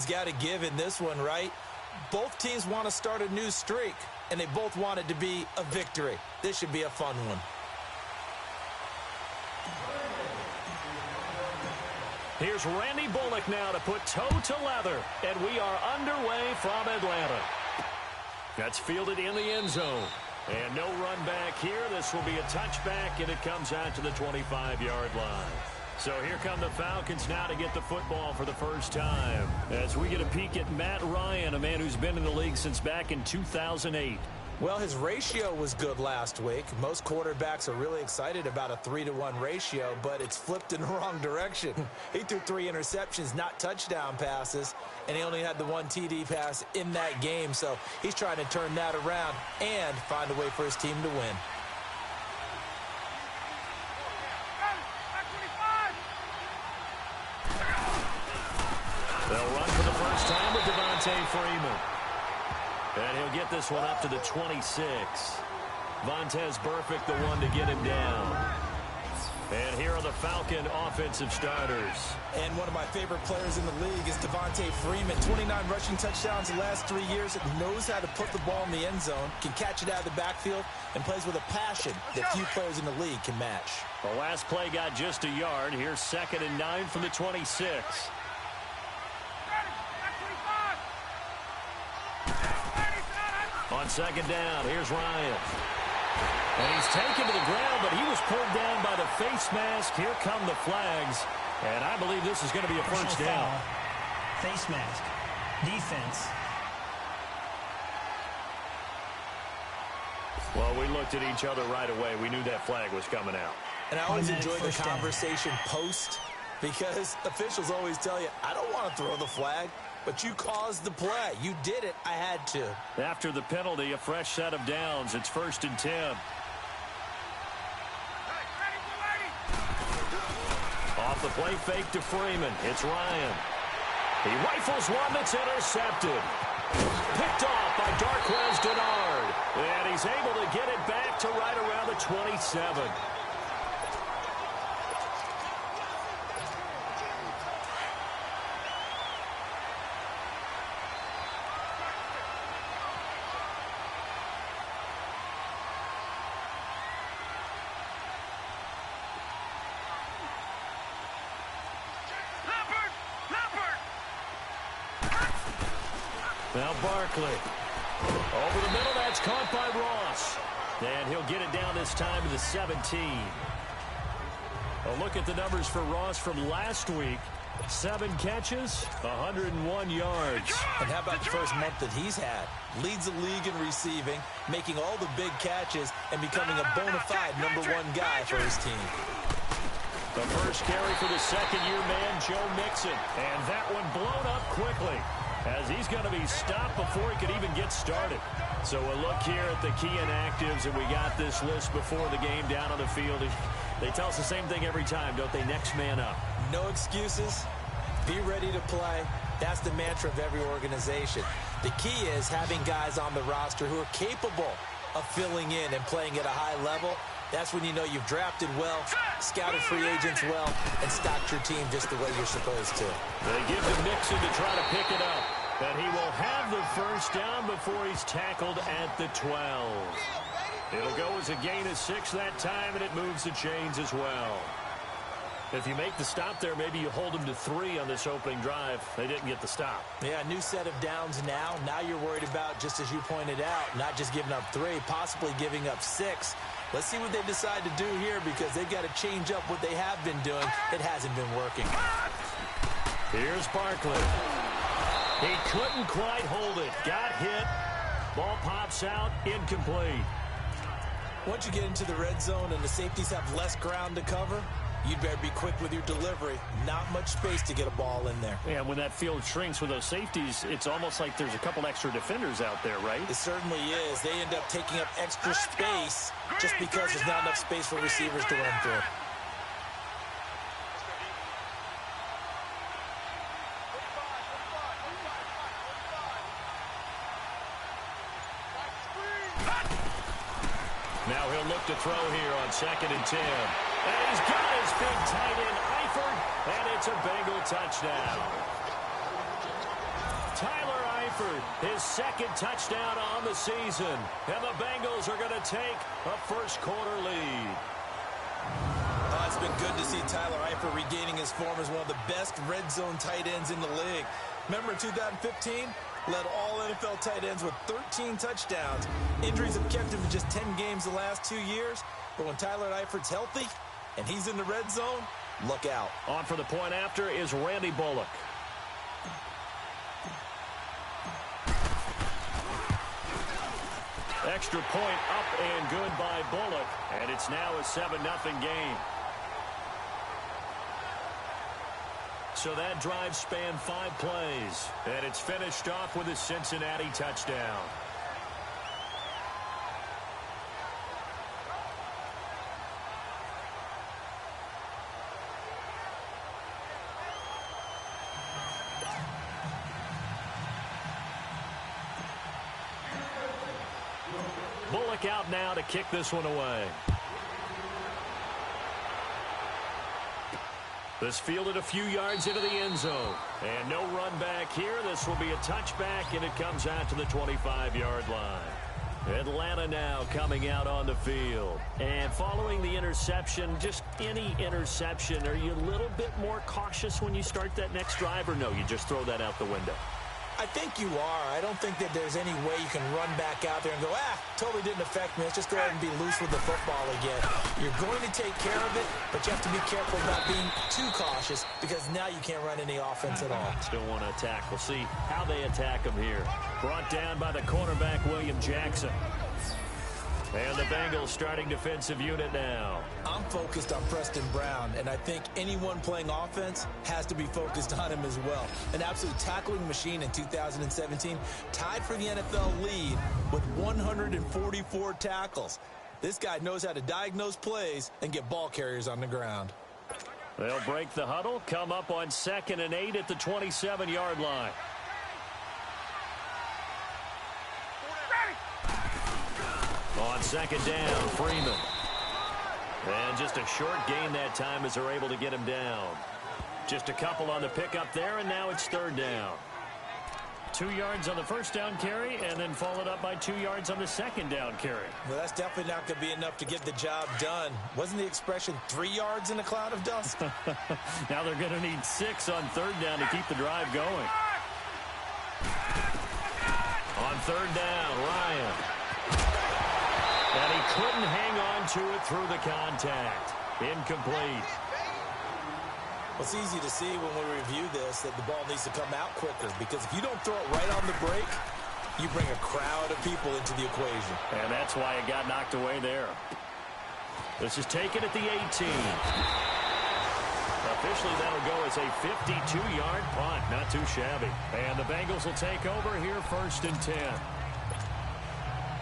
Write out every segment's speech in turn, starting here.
got to give in this one, right? Both teams want to start a new streak, and they both want it to be a victory. This should be a fun one. Here's Randy Bullock now to put toe to leather, and we are underway from Atlanta. That's fielded in the end zone. And no run back here. This will be a touchback, and it comes out to the 25-yard line. So here come the Falcons now to get the football for the first time. As we get a peek at Matt Ryan, a man who's been in the league since back in 2008. Well, his ratio was good last week. Most quarterbacks are really excited about a 3-to-1 ratio, but it's flipped in the wrong direction. He threw 3 interceptions, not touchdown passes, and he only had the 1 TD pass in that game. So he's trying to turn that around and find a way for his team to win. They'll run for the first time with Devontae Freeman. And he'll get this one up to the 26. Vontez Burfict, the one to get him down. And here are the Falcon offensive starters. And one of my favorite players in the league is Devontae Freeman. 29 rushing touchdowns the last 3 years. Knows how to put the ball in the end zone, can catch it out of the backfield, and plays with a passion that few players in the league can match. The last play got just a yard. Here's 2nd and 9 from the 26. On 2nd down, here's Ryan. And he's taken to the ground, but he was pulled down by the face mask. Here come the flags. And I believe this is going to be a first down. Face mask. Defense. Well, we looked at each other right away. We knew that flag was coming out. And I always enjoy the conversation post, because officials always tell you, I don't want to throw the flag. But you caused the play. You did it. I had to. After the penalty, a fresh set of downs. It's 1st and 10. Off the play fake to Freeman. It's Ryan. He rifles one that's intercepted. Picked off by Darquez Denard. And he's able to get it back to right around the 27. Now Barkley. Over the middle, that's caught by Ross. And he'll get it down this time to the 17. A look at the numbers for Ross from last week. 7 catches, 101 yards. And how about the first month that he's had? Leads the league in receiving, making all the big catches, and becoming a bona fide #1 guy for his team. The first carry for the second-year man, Joe Mixon. And that one blown up quickly, as he's going to be stopped before he could even get started. So a look here at the key inactives, and we got this list before the game down on the field. They tell us the same thing every time, don't they? Next man up. No excuses. Be ready to play. That's the mantra of every organization. The key is having guys on the roster who are capable of filling in and playing at a high level. That's when you know you've drafted well, scouted free agents well, and stocked your team just the way you're supposed to. They give to Mixon to try to pick it up. And he will have the first down before he's tackled at the 12. It'll go as a gain of 6 that time, and it moves the chains as well. If you make the stop there, maybe you hold them to 3 on this opening drive. They didn't get the stop. Yeah, new set of downs now. Now you're worried about, just as you pointed out, not just giving up 3, possibly giving up 6. Let's see what they decide to do here, because they've got to change up what they have been doing. It hasn't been working. Here's Barkley. He couldn't quite hold it. Got hit. Ball pops out. Incomplete. Once you get into the red zone and the safeties have less ground to cover, you'd better be quick with your delivery. Not much space to get a ball in there. Yeah, when that field shrinks with those safeties, it's almost like there's a couple extra defenders out there, right? It certainly is. They end up taking up extra space just because there's not enough space for receivers to run through. Now he'll look to throw here on 2nd and 10. And he's got his big tight end, Eifert, and it's a Bengal touchdown. Eifert, his second touchdown on the season. And the Bengals are going to take a first-quarter lead. It's been good to see Tyler Eifert regaining his form as one of the best red zone tight ends in the league. Remember in 2015? Led all NFL tight ends with 13 touchdowns. Injuries have kept him in just 10 games the last 2 years. But when Tyler Eifert's healthy and he's in the red zone, look out. On for the point after is Randy Bullock. Extra point up and good by Bullock. And it's now a 7-0 game. So that drive spanned 5 plays. And it's finished off with a Cincinnati touchdown. Bullock out now to kick this one away. This fielded a few yards into the end zone. And no run back here. This will be a touchback, and it comes out to the 25-yard line. Atlanta now coming out on the field. And following the interception, just any interception, are you a little bit more cautious when you start that next drive, or no, you just throw that out the window? I think you are. I don't think that there's any way you can run back out there and go, totally didn't affect me. Let's just go ahead and be loose with the football again. You're going to take care of it, but you have to be careful about being too cautious because now you can't run any offense at all. Still want to attack. We'll see how they attack him here. Brought down by the cornerback, William Jackson. And the Bengals starting defensive unit now. I'm focused on Preston Brown, and I think anyone playing offense has to be focused on him as well. An absolute tackling machine in 2017, tied for the NFL lead with 144 tackles. This guy knows how to diagnose plays and get ball carriers on the ground. They'll break the huddle, come up on 2nd and 8 at the 27-yard line. On 2nd down, Freeman. And just a short gain that time as they're able to get him down. Just a couple on the pickup there, and now it's 3rd down. 2 yards on the first down carry, and then followed up by 2 yards on the 2nd down carry. Well, that's definitely not going to be enough to get the job done. Wasn't the expression 3 yards in a cloud of dust? Now they're going to need 6 on 3rd down to keep the drive going. On 3rd down, Ryan. And he couldn't hang on to it through the contact. Incomplete. Well, it's easy to see when we review this that the ball needs to come out quicker because if you don't throw it right on the break, you bring a crowd of people into the equation. And that's why it got knocked away there. This is taken at the 18. Officially, that'll go as a 52-yard punt. Not too shabby. And the Bengals will take over here 1st and 10.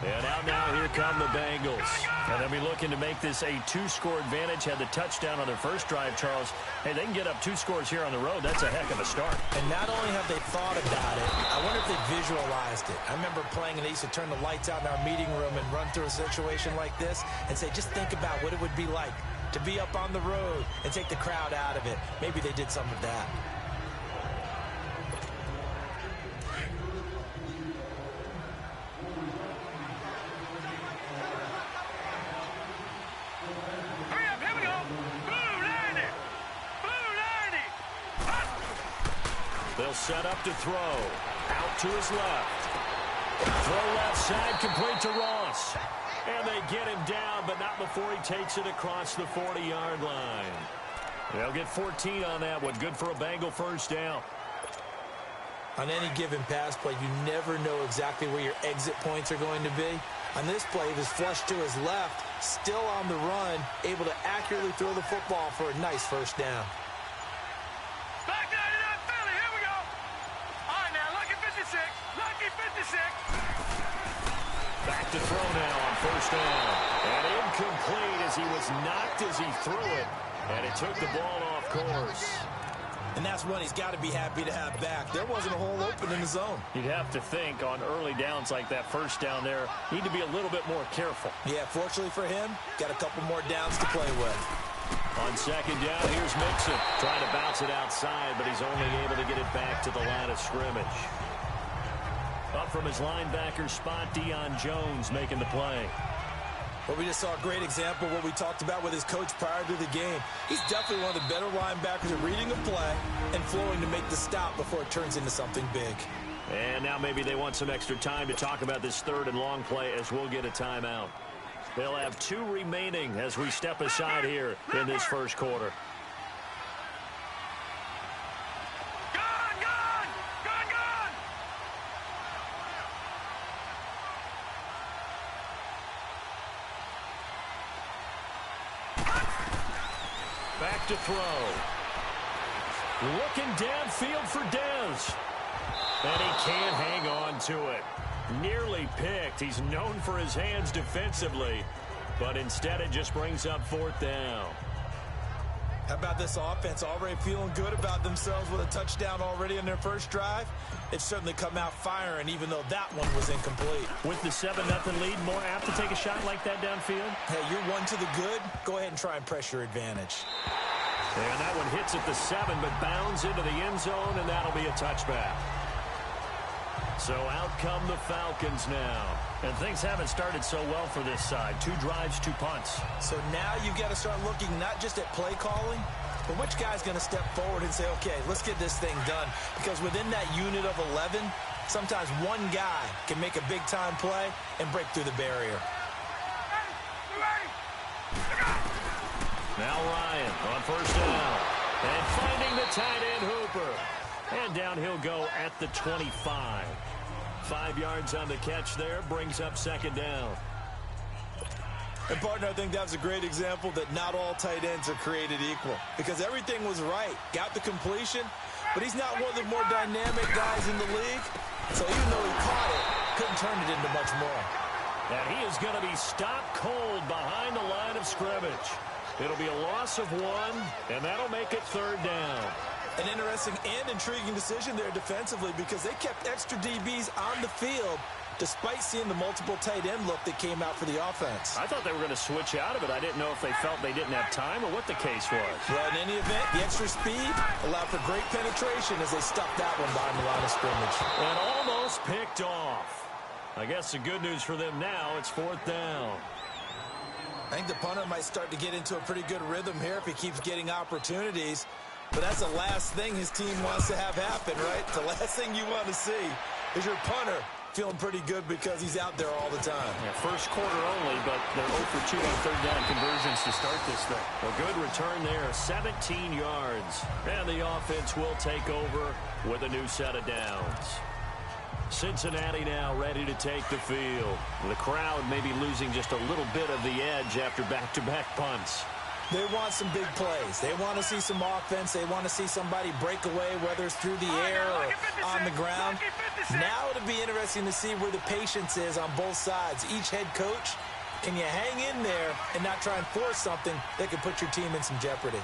And out now, here come the Bengals. And they'll be looking to make this a 2-score advantage. Had the touchdown on their first drive, Charles. Hey, they can get up 2 scores here on the road. That's a heck of a start. And not only have they thought about it, I wonder if they visualized it. I remember playing and they used to turn the lights out in our meeting room and run through a situation like this and say, just think about what it would be like to be up on the road and take the crowd out of it. Maybe they did some of that. They'll set up to throw. Out to his left. Throw left side, complete to Ross. And they get him down, but not before he takes it across the 40-yard line. They'll get 14 on that one. Good for a Bengal first down. On any given pass play, you never know exactly where your exit points are going to be. On this play, he was flushed to his left, still on the run, able to accurately throw the football for a nice first down. Back to throw now on first down. And incomplete as he was knocked as he threw it. And it took the ball off course. And that's one he's got to be happy to have back. There wasn't a hole open in the zone. You'd have to think on early downs like that first down there, need to be a little bit more careful. Yeah, fortunately for him, got a couple more downs to play with. On second down, here's Mixon. Trying to bounce it outside, but he's only able to get it back to the line of scrimmage. Up from his linebacker spot, Deion Jones making the play. Well, we just saw a great example of what we talked about with his coach prior to the game. He's definitely one of the better linebackers at reading a play and flowing to make the stop before it turns into something big. And now maybe they want some extra time to talk about this third and long play as we'll get a timeout. They'll have 2 remaining as we step aside here in this first quarter. Back to throw. Looking downfield for Dez. And he can't hang on to it. Nearly picked. He's known for his hands defensively, but instead it just brings up 4th down. How about this offense already feeling good about themselves with a touchdown already in their first drive? It's certainly come out firing, even though that one was incomplete. With the 7-0 lead, more apt to take a shot like that downfield? Hey, you're one to the good. Go ahead and try and press your advantage. And that one hits at the 7, but bounds into the end zone, and that'll be a touchback. So out come the Falcons now. And things haven't started so well for this side. 2 drives, 2 punts. So now you've got to start looking not just at play calling, but which guy's going to step forward and say, okay, let's get this thing done. Because within that unit of 11, sometimes one guy can make a big-time play and break through the barrier. Now Ryan on first down. And finding the tight end Hooper. And down he'll go at the 25. 5 yards on the catch there, brings up 2nd down. And, partner, I think that was a great example that not all tight ends are created equal. Because everything was right. Got the completion, but he's not one of the more dynamic guys in the league. So even though he caught it, couldn't turn it into much more. And he is going to be stopped cold behind the line of scrimmage. It'll be a loss of 1, and that'll make it 3rd down. An interesting and intriguing decision there defensively because they kept extra DBs on the field despite seeing the multiple tight end look that came out for the offense. I thought they were going to switch out of it. I didn't know if they felt they didn't have time or what the case was. Well, in any event, the extra speed allowed for great penetration as they stuffed that one behind the line of scrimmage. And almost picked off. I guess the good news for them now, it's 4th down. I think the punter might start to get into a pretty good rhythm here if he keeps getting opportunities. But that's the last thing his team wants to have happen, right? The last thing you want to see is your punter feeling pretty good because he's out there all the time. Yeah, first quarter only, but they're 0 for 2 on 3rd down conversions to start this thing. A good return there, 17 yards. And the offense will take over with a new set of downs. Cincinnati now ready to take the field. The crowd may be losing just a little bit of the edge after back-to-back punts. They want some big plays. They want to see some offense. They want to see somebody break away, whether it's through the air or on the ground. Now it'll be interesting to see where the patience is on both sides. Each head coach, can you hang in there and not try and force something that could put your team in some jeopardy?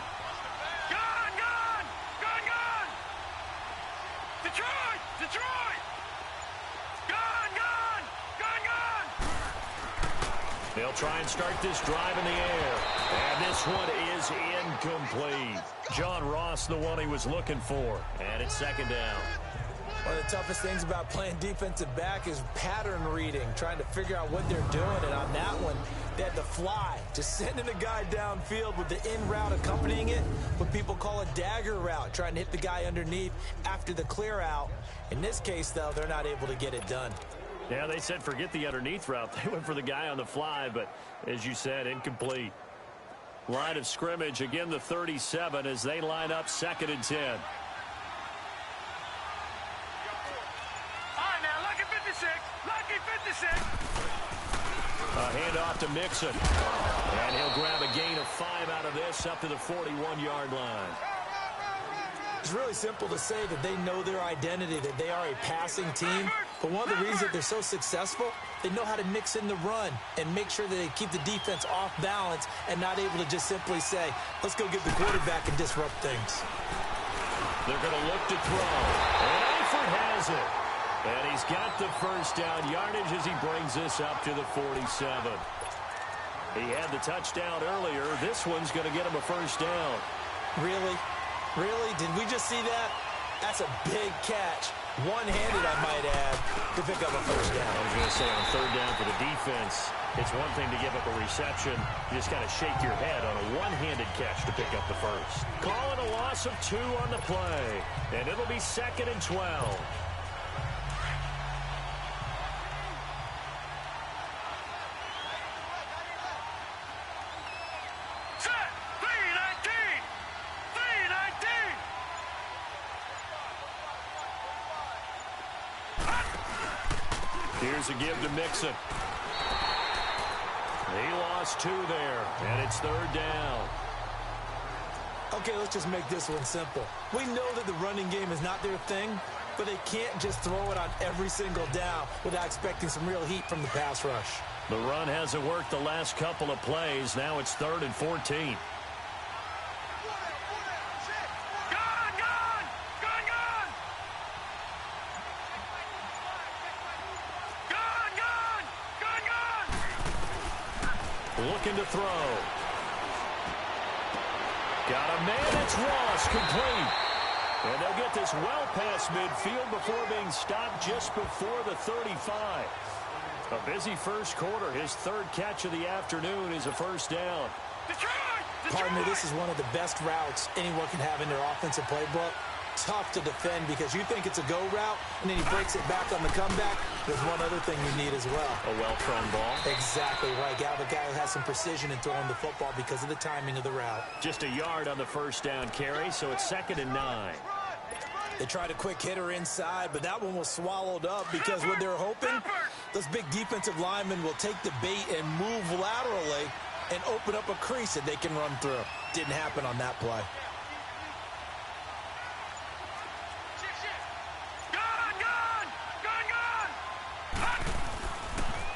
Gone! Detroit! They'll try and start this drive in the air. And this one is incomplete. John Ross, the one he was looking for. And it's 2nd down. One of the toughest things about playing defensive back is pattern reading, trying to figure out what they're doing. And on that one, they had the fly, just sending a guy downfield with the in route accompanying it, what people call a dagger route, trying to hit the guy underneath after the clear out. In this case, though, they're not able to get it done. Yeah, they said forget the underneath route. They went for the guy on the fly, but as you said, incomplete. Line of scrimmage, again the 37 as they line up 2nd and 10. All right, now, lucky 56. A handoff to Mixon. And he'll grab a gain of 5 out of this up to the 41-yard line. It's really simple to say that they know their identity, that they are a passing team. But one of the reasons that they're so successful, they know how to mix in the run and make sure that they keep the defense off balance and not able to just simply say, let's go get the quarterback and disrupt things. They're going to look to throw. And Eifert has it. And he's got the first down yardage as he brings this up to the 47. He had the touchdown earlier. This one's going to get him a first down. Really? Really? Did we just see that? That's a big catch. One-handed, I might add, to pick up a first down. I was going to say on third down for the defense, it's one thing to give up a reception. You just got to shake your head on a one-handed catch to pick up the first. Calling a loss of 2 on the play, and it'll be 2nd and 12. Here's a give to Mixon. He lost 2 there, and it's third down. Okay, let's just make this one simple. We know that the running game is not their thing, but they can't just throw it on every single down without expecting some real heat from the pass rush. The run hasn't worked the last couple of plays. Now it's 3rd and 14. Looking to throw. Got a man, it's Ross, complete. And they'll get this well past midfield before being stopped just before the 35. A busy first quarter. His 3rd catch of the afternoon is a first down. Partner, this is one of the best routes anyone can have in their offensive playbook. Tough to defend because you think it's a go route, and then he breaks it back on the comeback. There's one other thing you need as well. A well-thrown ball. Exactly right. Got a guy who has some precision in throwing the football because of the timing of the route. Just a yard on the first down carry, so it's 2nd and 9. They tried a quick hitter inside, but that one was swallowed up because what they're hoping, those big defensive linemen will take the bait and move laterally and open up a crease that they can run through. Didn't happen on that play.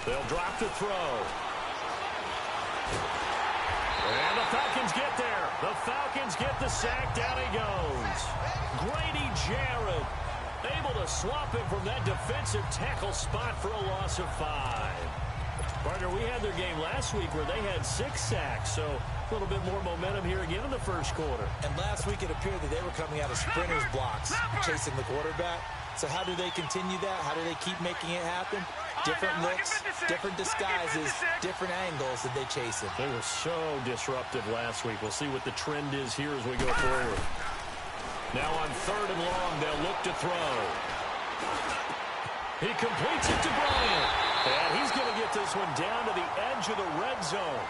They'll drop the throw. And the Falcons get there. The Falcons get the sack. Down he goes. Grady Jarrett able to swap him from that defensive tackle spot for a loss of 5. Partner, we had their game last week where they had 6 sacks, so a little bit more momentum here again in the first quarter. And last week it appeared that they were coming out of sprinters blocks, chasing the quarterback. So how do they continue that? How do they keep making it happen? Different looks, different disguises, different angles that they chase it. They were so disruptive last week. We'll see what the trend is here as we go forward. Now on 3rd and long, they'll look to throw. He completes it to Bryant. And he's going to get this one down to the edge of the red zone.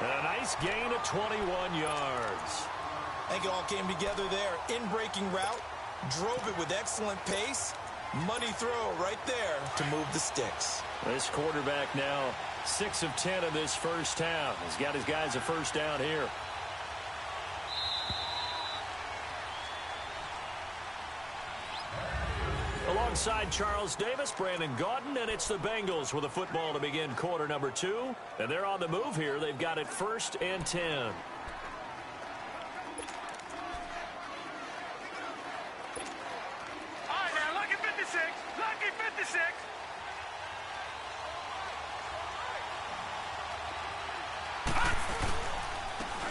And a nice gain of 21 yards. I think it all came together there. In-breaking route, drove it with excellent pace. Money throw right there to move the sticks. This quarterback now 6 of 10 in this first half. He's got his guys a first down here. Alongside Charles Davis, Brandon Gaudin, and it's the Bengals with a football to begin quarter number 2. And they're on the move here. They've got it 1st and 10.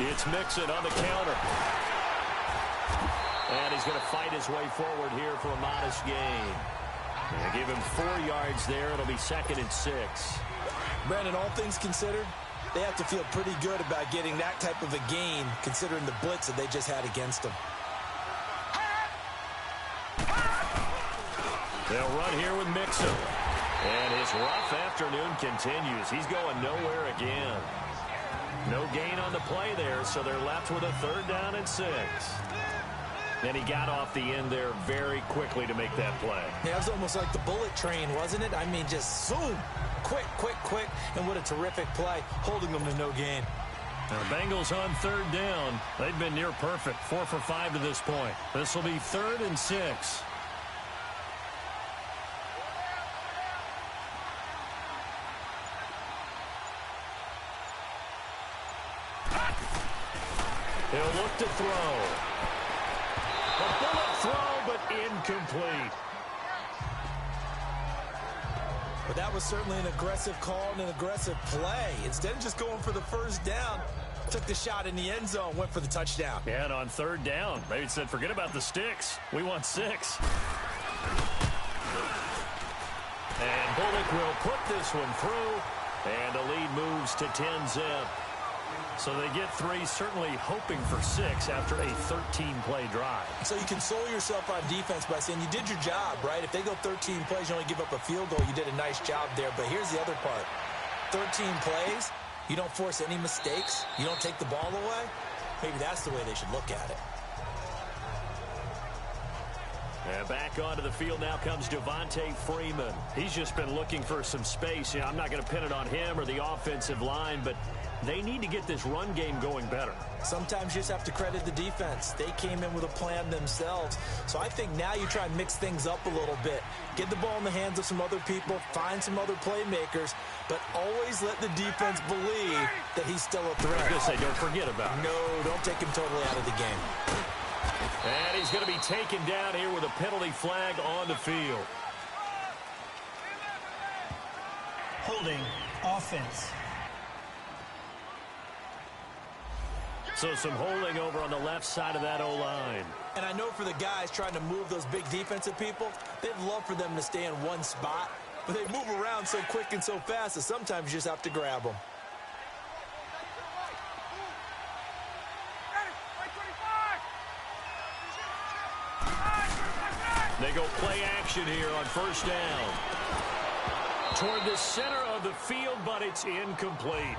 It's Mixon on the counter. And he's going to fight his way forward here for a modest gain. And give him 4 yards there. It'll be 2nd and 6. Brandon, all things considered, they have to feel pretty good about getting that type of a gain considering the blitz that they just had against them. They'll run here with Mixon. And his rough afternoon continues. He's going nowhere again. No gain on the play there, so they're left with a 3rd down and 6. And he got off the end there very quickly to make that play. Yeah, it was almost like the bullet train, wasn't it? I mean, just zoom. Quick, quick, quick. And what a terrific play, holding them to no gain. Now, Bengals on 3rd down. They've been near perfect, 4 for 5 to this point. This will be 3rd and 6. He'll look to throw. A bullet throw, but incomplete. But that was certainly an aggressive call and an aggressive play. Instead of just going for the first down, took the shot in the end zone, went for the touchdown. And on 3rd down, they said, forget about the sticks. We want 6. And Bullock will put this one through, and the lead moves to 10-zip. So they get 3, certainly hoping for 6 after a 13-play drive. So you console yourself on defense by saying you did your job, right? If they go 13 plays, you only give up a field goal, you did a nice job there. But here's the other part. 13 plays, you don't force any mistakes, you don't take the ball away. Maybe that's the way they should look at it. And back onto the field now comes Devontae Freeman. He's just been looking for some space. I'm not going to pin it on him or the offensive line, but they need to get this run game going better. Sometimes you just have to credit the defense. They came in with a plan themselves. So I think now you try and mix things up a little bit. Get the ball in the hands of some other people, find some other playmakers, but always let the defense believe that he's still a threat. I was going to say, don't forget about it. No, don't take him totally out of the game. And he's going to be taken down here with a penalty flag on the field. Holding offense. So some holding over on the left side of that O-line. And I know for the guys trying to move those big defensive people, they'd love for them to stay in one spot, but they move around so quick and so fast that sometimes you just have to grab them. They go play action here on first down. Toward the center of the field, but it's incomplete.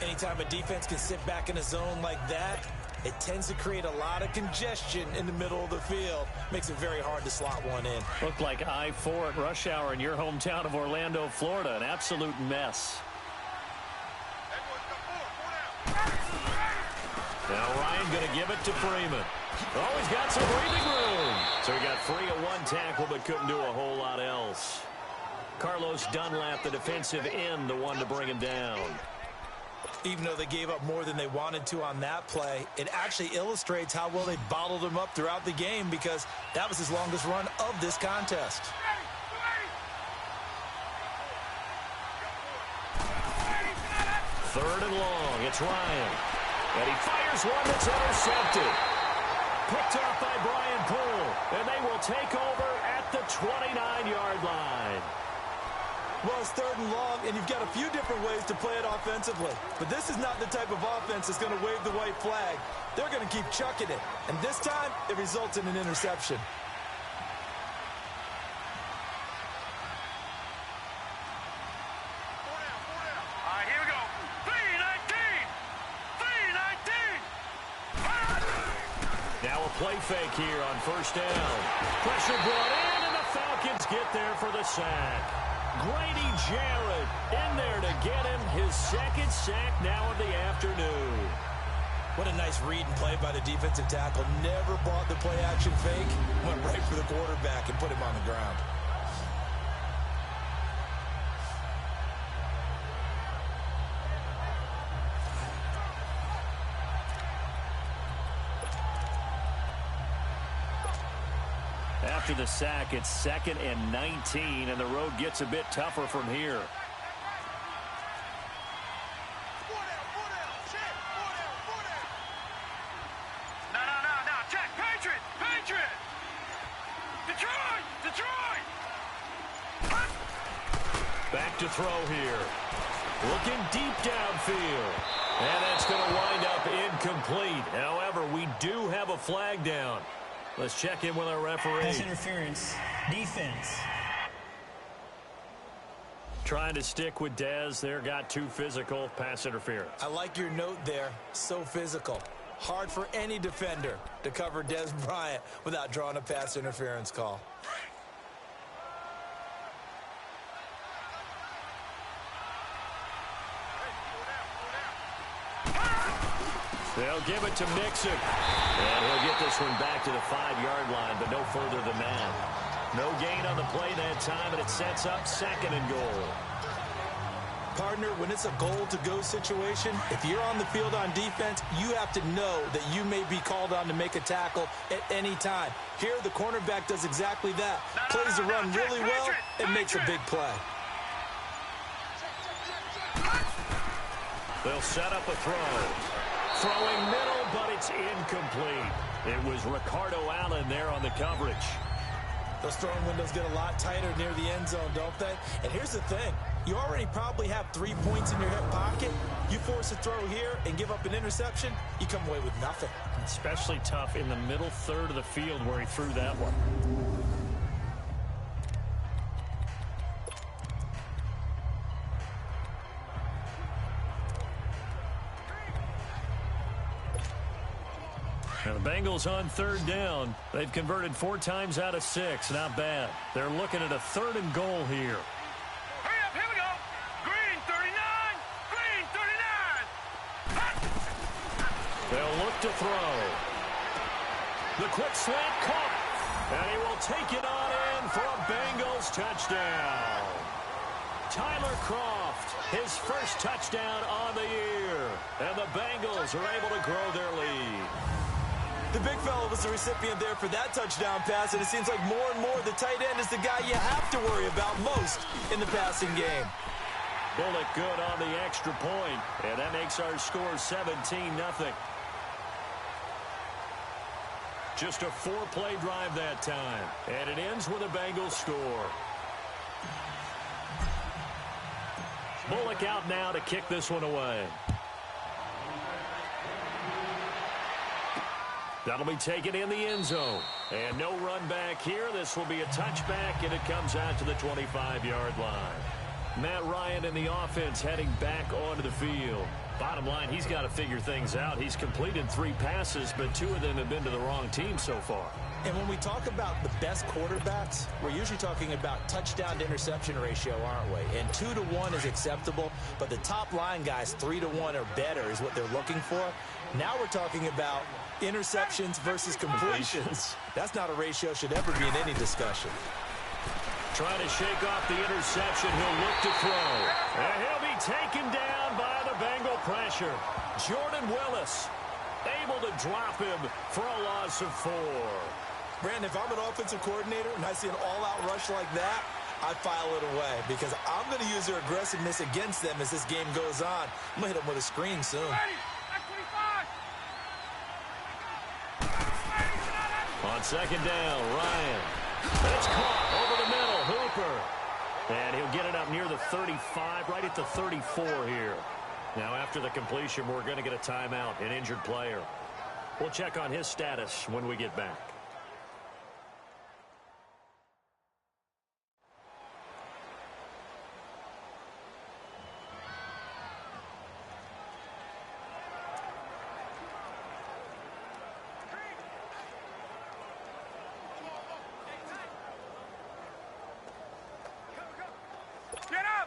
Anytime a defense can sit back in a zone like that, it tends to create a lot of congestion in the middle of the field. Makes it very hard to slot one in. Looked like I-4 at rush hour in your hometown of Orlando, Florida. An absolute mess. Now Ryan going to give it to Freeman. Oh, he's got some breathing room. So he got free of one tackle but couldn't do a whole lot else. Carlos Dunlap, the defensive end, the one to bring him down. Even though they gave up more than they wanted to on that play, it actually illustrates how well they bottled him up throughout the game because that was his longest run of this contest. Third and long. It's Ryan. And he fires one that's intercepted. Picked off by Brian Poole. And they will take over at the 29-yard line. Well, it's third and long, and you've got a few different ways to play it offensively. But this is not the type of offense that's going to wave the white flag. They're going to keep chucking it. And this time, it results in an interception. All right, here we go. 3-19. Now a play fake here on first down. Pressure brought in, and the Falcons get there for the sack. Grady Jarrett in there to get him his second sack now of the afternoon. What a nice read and play by the defensive tackle. Never bought the play-action fake. Went right for the quarterback and put him on the ground. After the sack, it's 2nd and 19, and the road gets a bit tougher from here. No. Check. Patriot. Detroit. Back to throw here. Looking deep downfield. And that's going to wind up incomplete. However, we do have a flag down. Let's check in with our referee. Pass interference. Defense. Trying to stick with Dez there. Got too physical. Pass interference. I like your note there. So physical. Hard for any defender to cover Dez Bryant without drawing a pass interference call. They'll give it to Mixon. And he'll get this one back to the 5-yard line, but no further than that. No gain on the play that time, and it sets up 2nd and goal. Partner, when it's a goal-to-go situation, if you're on the field on defense, you have to know that you may be called on to make a tackle at any time. Here, the cornerback does exactly that. Plays the run really well and makes a big play. They'll set up a throw. Throwing middle but it's incomplete. It was Ricardo Allen there on the coverage. Those throwing windows get a lot tighter near the end zone, don't they? And here's the thing. You already probably have 3 points in your hip pocket. You force a throw here and give up an interception, you come away with nothing. Especially tough in the middle third of the field where he threw that one. Now the Bengals on 3rd down. They've converted 4 times out of 6. Not bad. They're looking at a 3rd and goal here. Hurry up, here we go. Green 39. Green 39. They'll look to throw. The quick slant caught. And he will take it on in for a Bengals touchdown. Tyler Kroft, his first touchdown on the year. And the Bengals are able to grow their lead. The big fella was the recipient there for that touchdown pass, and it seems like more and more the tight end is the guy you have to worry about most in the passing game. Bullock good on the extra point, and that makes our score 17-0. Just a 4-play drive that time, and it ends with a Bengals score. Bullock out now to kick this one away. That'll be taken in the end zone. And no run back here. This will be a touchback, and it comes out to the 25-yard line. Matt Ryan and the offense heading back onto the field. Bottom line, he's got to figure things out. He's completed 3 passes, but 2 of them have been to the wrong team so far. And when we talk about the best quarterbacks, we're usually talking about touchdown to interception ratio, aren't we? And 2 to 1 is acceptable, but the top line guys 3 to 1 or better is what they're looking for. Now we're talking about interceptions versus completions. That's not a ratio should ever be in any discussion. Trying to shake off the interception. He'll look to throw. And he'll be taken down by the Bengal pressure. Jordan Willis able to drop him for a loss of 4. Brandon, if I'm an offensive coordinator and I see an all-out rush like that, I file it away because I'm going to use their aggressiveness against them as this game goes on. I'm going to hit them with a screen soon. On 2nd down, Ryan. And it's caught over the middle. Hooper. And he'll get it up near the 35, right at the 34 here. Now, after the completion, we're going to get a timeout, an injured player. We'll check on his status when we get back.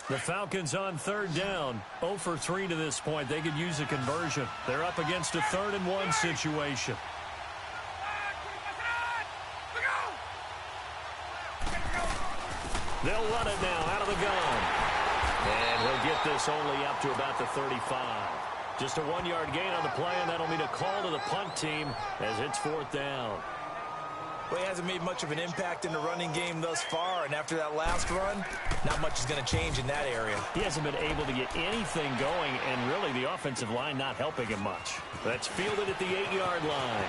The Falcons on 3rd down, 0 for 3 to this point. They could use a conversion. They're up against a 3rd and 1 situation. They'll run it now out of the gun. And he'll get this only up to about the 35. Just a 1-yard gain on the play, and that'll mean a call to the punt team as it's 4th down. Well, he hasn't made much of an impact in the running game thus far, and after that last run, not much is going to change in that area. He hasn't been able to get anything going, and really the offensive line not helping him much. That's fielded at the 8-yard line.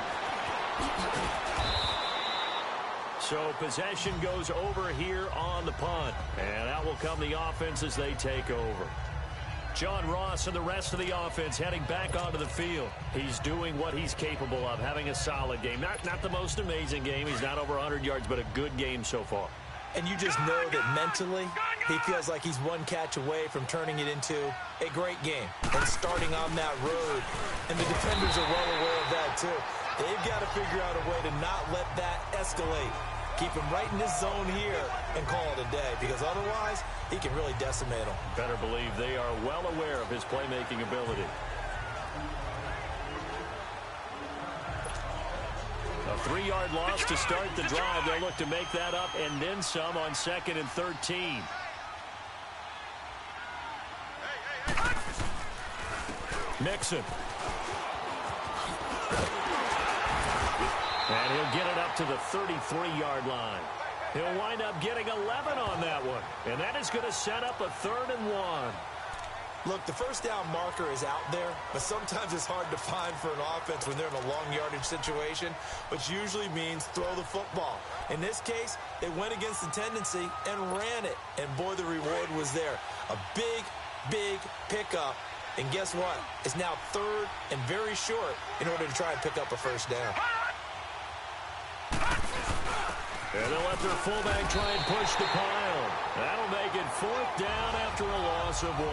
So possession goes over here on the punt, and out will come the offense as they take over. John Ross and the rest of the offense heading back onto the field. He's doing what he's capable of, having a solid game. Not the most amazing game. He's not over 100 yards, but a good game so far. And you just know that mentally, he feels like he's one catch away from turning it into a great game and starting on that road. And the defenders are well aware of that, too. They've got to figure out a way to not let that escalate. Keep him right in this zone here and call it a day, because otherwise he can really decimate him. Better believe they are well aware of his playmaking ability. A 3-yard loss to start the drive. They'll look to make that up and then some on 2nd and 13. Mixon. And he'll get it up to the 33-yard line. He'll wind up getting 11 on that one. And that is going to set up a 3rd and 1. Look, the first down marker is out there, but sometimes it's hard to find for an offense when they're in a long yardage situation, which usually means throw the football. In this case, they went against the tendency and ran it, and boy, the reward was there. A big, big pickup, and guess what? It's now third and very short in order to try and pick up a first down. And they'll let their fullback try and push the pile. That'll make it fourth down after a loss of 1.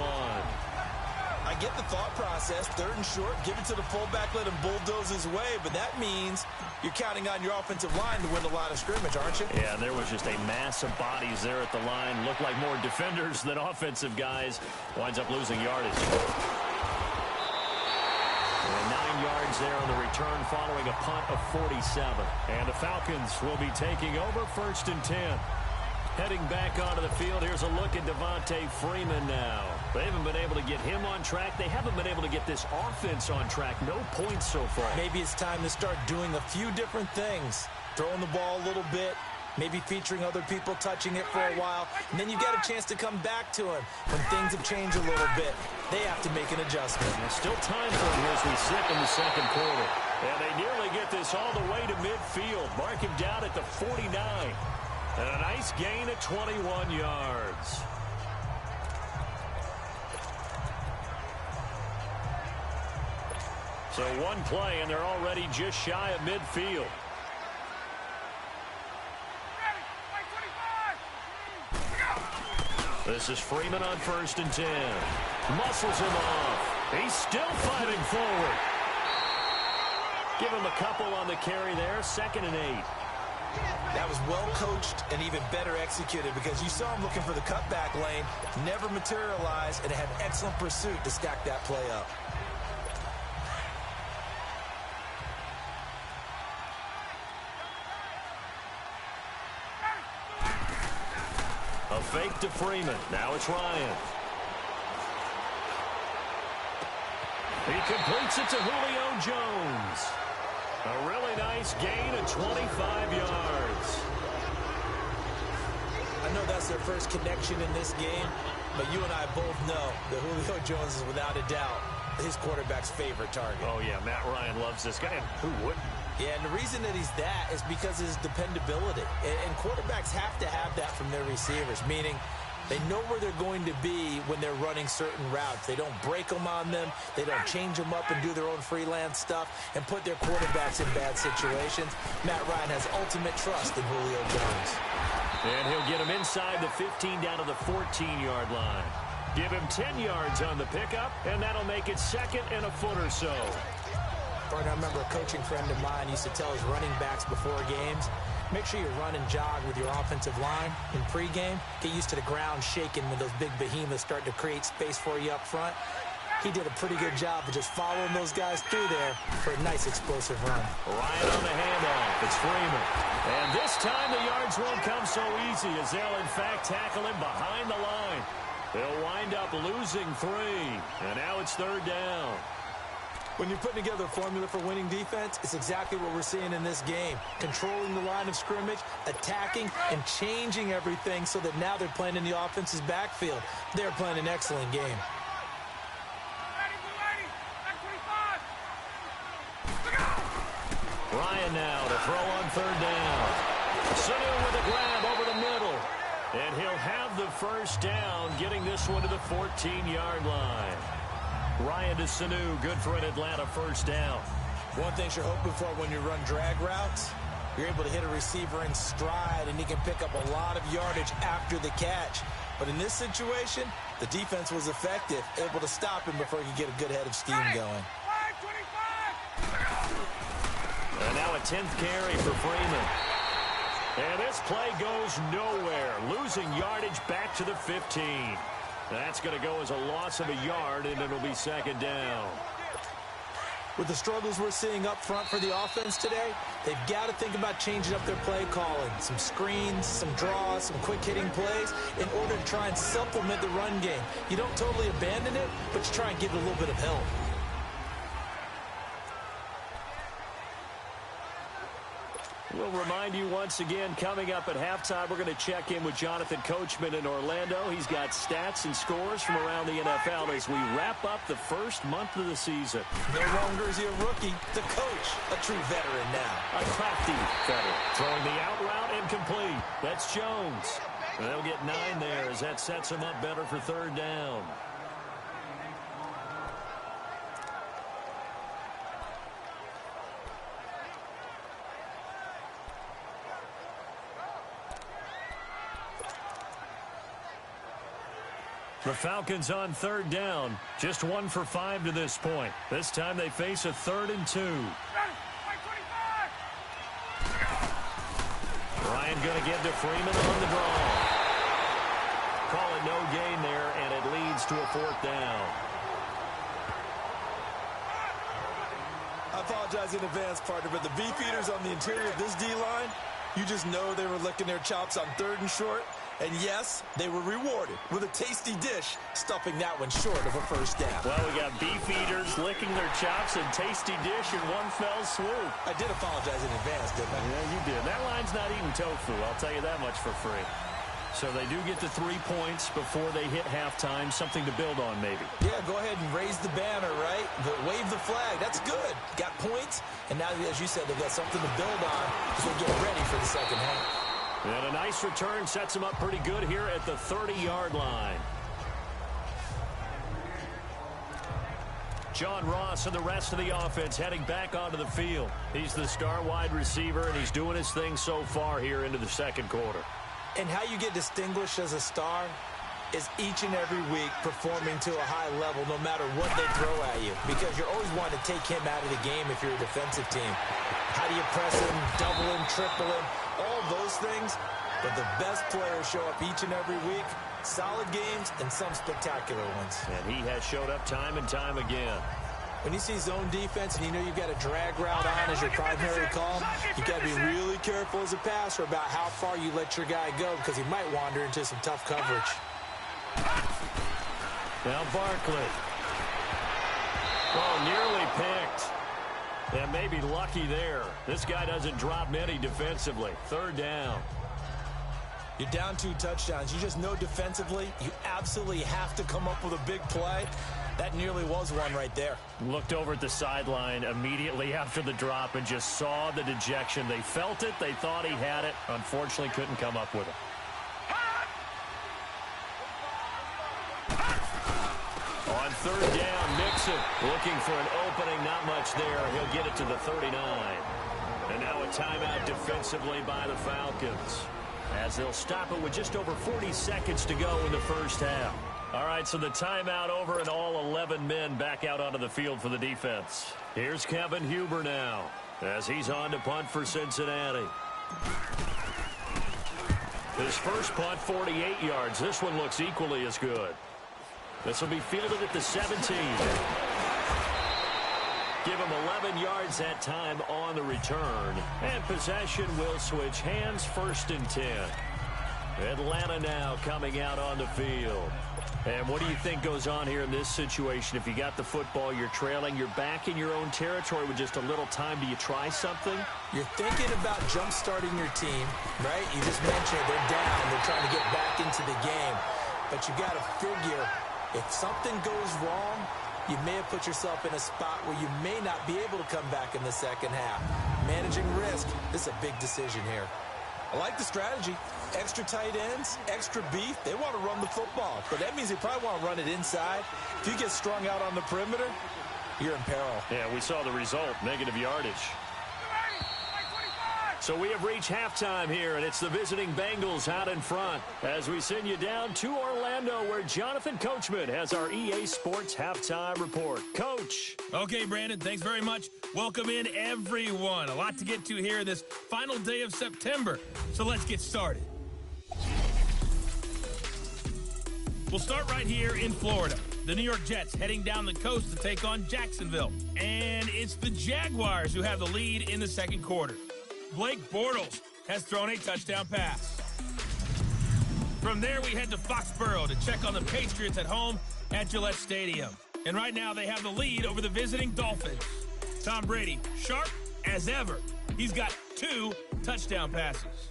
I get the thought process, third and short, give it to the fullback, let him bulldoze his way, but that means you're counting on your offensive line to win the line of scrimmage, aren't you? Yeah, and there was just a mass of bodies there at the line. Looked like more defenders than offensive guys. Winds up losing yardage. And 9 yards there on the return following a punt of 47. And the Falcons will be taking over first and 10. Heading back onto the field, here's a look at Devontae Freeman now. They haven't been able to get him on track. They haven't been able to get this offense on track. No points so far. Maybe it's time to start doing a few different things. Throwing the ball a little bit, maybe featuring other people touching it for a while, and then you get a chance to come back to him when things have changed a little bit. They have to make an adjustment. There's still time for him as we sit in the second quarter. And they nearly get this all the way to midfield. Mark him down at the 49. And a nice gain of 21 yards. So one play, and they're already just shy of midfield. This is Freeman on first and 10. Muscles him off. He's still fighting forward. Give him a couple on the carry there. 2nd and 8. That was well coached and even better executed because you saw him looking for the cutback lane, never materialized, and had excellent pursuit to stack that play up. A fake to Freeman. Now it's Ryan. He completes it to Julio Jones. A really nice gain of 25 yards. I know that's their first connection in this game, but you and I both know that Julio Jones is without a doubt his quarterback's favorite target. Oh, yeah, Matt Ryan loves this guy. And who wouldn't? Yeah, and the reason that he's that is because of his dependability. And quarterbacks have to have that from their receivers, meaning they know where they're going to be when they're running certain routes. They don't break them on them. They don't change them up and do their own freelance stuff and put their quarterbacks in bad situations. Matt Ryan has ultimate trust in Julio Jones. And he'll get him inside the 15 down to the 14-yard line. Give him 10 yards on the pickup, and that'll make it 2nd and a foot or so. I remember a coaching friend of mine used to tell his running backs before games, make sure you run and jog with your offensive line in pregame. Get used to the ground shaking when those big behemoths start to create space for you up front. He did a pretty good job of just following those guys through there for a nice explosive run. Ryan on the handoff. It's Freeman. And this time the yards won't come so easy as they'll, in fact, tackle him behind the line. They'll wind up losing 3. And now it's 3rd down. When you're putting together a formula for winning defense, it's exactly what we're seeing in this game. Controlling the line of scrimmage, attacking, and changing everything so that now they're playing in the offense's backfield. They're playing an excellent game. Ryan now to throw on 3rd down. Sanu with a grab over the middle. And he'll have the first down, getting this one to the 14-yard line. Ryan to Sanu, good for an Atlanta first down. One thing you're hoping for when you run drag routes, you're able to hit a receiver in stride, and he can pick up a lot of yardage after the catch. But in this situation, the defense was effective, able to stop him before he could get a good head of steam going. And now a 10th carry for Freeman. And this play goes nowhere, losing yardage back to the 15. That's going to go as a loss of a yard, and it'll be 2nd down. With the struggles we're seeing up front for the offense today, they've got to think about changing up their play calling. Some screens, some draws, some quick-hitting plays in order to try and supplement the run game. You don't totally abandon it, but you try and give it a little bit of help. We'll remind you once again, coming up at halftime, we're going to check in with Jonathan Coachman in Orlando. He's got stats and scores from around the NFL as we wrap up the first month of the season. No longer is he a rookie, the coach, a true veteran now. A crafty veteran. Throwing the out route incomplete. That's Jones. And they'll get 9 there as that sets him up better for third down. The Falcons on third down. Just 1 for 5 to this point. This time they face a 3rd and 2. Ryan going to get to Freeman on the draw. Call it no gain there, and it leads to a 4th down. I apologize in advance, partner, but the beefeaters on the interior of this D-line, you just know they were licking their chops on 3rd and short. And yes, they were rewarded with a tasty dish, stuffing that one short of a first down. Well, we got beef eaters licking their chops and tasty dish in one fell swoop. I did apologize in advance, didn't I? Yeah, you did. That line's not eating tofu, I'll tell you that much for free. So they do get the 3 points before they hit halftime, something to build on maybe. Yeah, go ahead and raise the banner, right? Wave the flag. That's good. Got points, and now, as you said, they've got something to build on as they get ready for the second half. And a nice return sets him up pretty good here at the 30-yard line. John Ross and the rest of the offense heading back onto the field. He's the star wide receiver, and he's doing his thing so far here into the second quarter. And how you get distinguished as a star is each and every week performing to a high level no matter what they throw at you, because you're always wanting to take him out of the game if you're a defensive team. How do you press him, double him, triple him, all those things? But the best players show up each and every week, solid games and some spectacular ones. And he has showed up time and time again. When you see zone defense and you know you've got a drag route on as your primary call, you've got to be really careful as a passer about how far you let your guy go, because he might wander into some tough coverage. Now Barkley. Oh, nearly picked. And maybe lucky there. This guy doesn't drop many defensively. 3rd down. You're down 2 touchdowns. You just know defensively you absolutely have to come up with a big play. That nearly was one right there. Looked over at the sideline immediately after the drop and just saw the dejection. They felt it. They thought he had it. Unfortunately, couldn't come up with it. On 3rd down, Mixon looking for an opening. Not much there. He'll get it to the 39. And now a timeout defensively by the Falcons, as they'll stop it with just over 40 seconds to go in the first half. All right, so the timeout over and all 11 men back out onto the field for the defense. Here's Kevin Huber now as he's on to punt for Cincinnati. His first punt, 48 yards. This one looks equally as good. This will be fielded at the 17. Give him 11 yards that time on the return. And possession will switch hands, 1st and 10. Atlanta now coming out on the field. And what do you think goes on here in this situation? If you got the football, you're trailing, you're back in your own territory with just a little time. Do you try something? You're thinking about jump-starting your team, right? You just mentioned they're down. They're trying to get back into the game. But you got to figure, if something goes wrong, you may have put yourself in a spot where you may not be able to come back in the second half. Managing risk, this is a big decision here. I like the strategy. Extra tight ends, extra beef. They want to run the football, but that means they probably want to run it inside. If you get strung out on the perimeter, you're in peril. Yeah, we saw the result, negative yardage. So we have reached halftime here, and it's the visiting Bengals out in front as we send you down to Orlando, where Jonathan Coachman has our EA Sports halftime report. Coach. Okay, Brandon, thanks very much. Welcome in, everyone. A lot to get to here this final day of September, so let's get started. We'll start right here in Florida. The New York Jets heading down the coast to take on Jacksonville. And it's the Jaguars who have the lead in the second quarter. Blake Bortles has thrown a touchdown pass. From there, we head to Foxborough to check on the Patriots at home at Gillette Stadium. And right now, they have the lead over the visiting Dolphins. Tom Brady, sharp as ever. He's got 2 touchdown passes.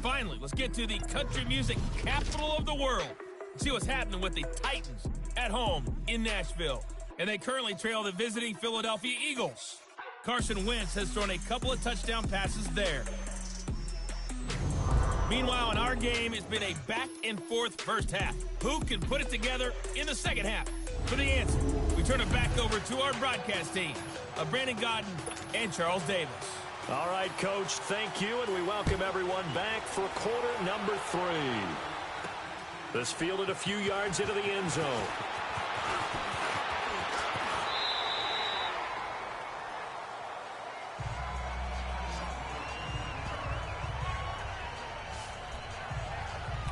Finally, let's get to the country music capital of the world. See what's happening with the Titans at home in Nashville. And they currently trail the visiting Philadelphia Eagles. Carson Wentz has thrown a couple of touchdown passes there. Meanwhile, in our game, it's been a back-and-forth first half. Who can put it together in the second half? For the answer, we turn it back over to our broadcast team of Brandon Godden and Charles Davis. All right, Coach, thank you, and we welcome everyone back for quarter number 3. This fielded a few yards into the end zone.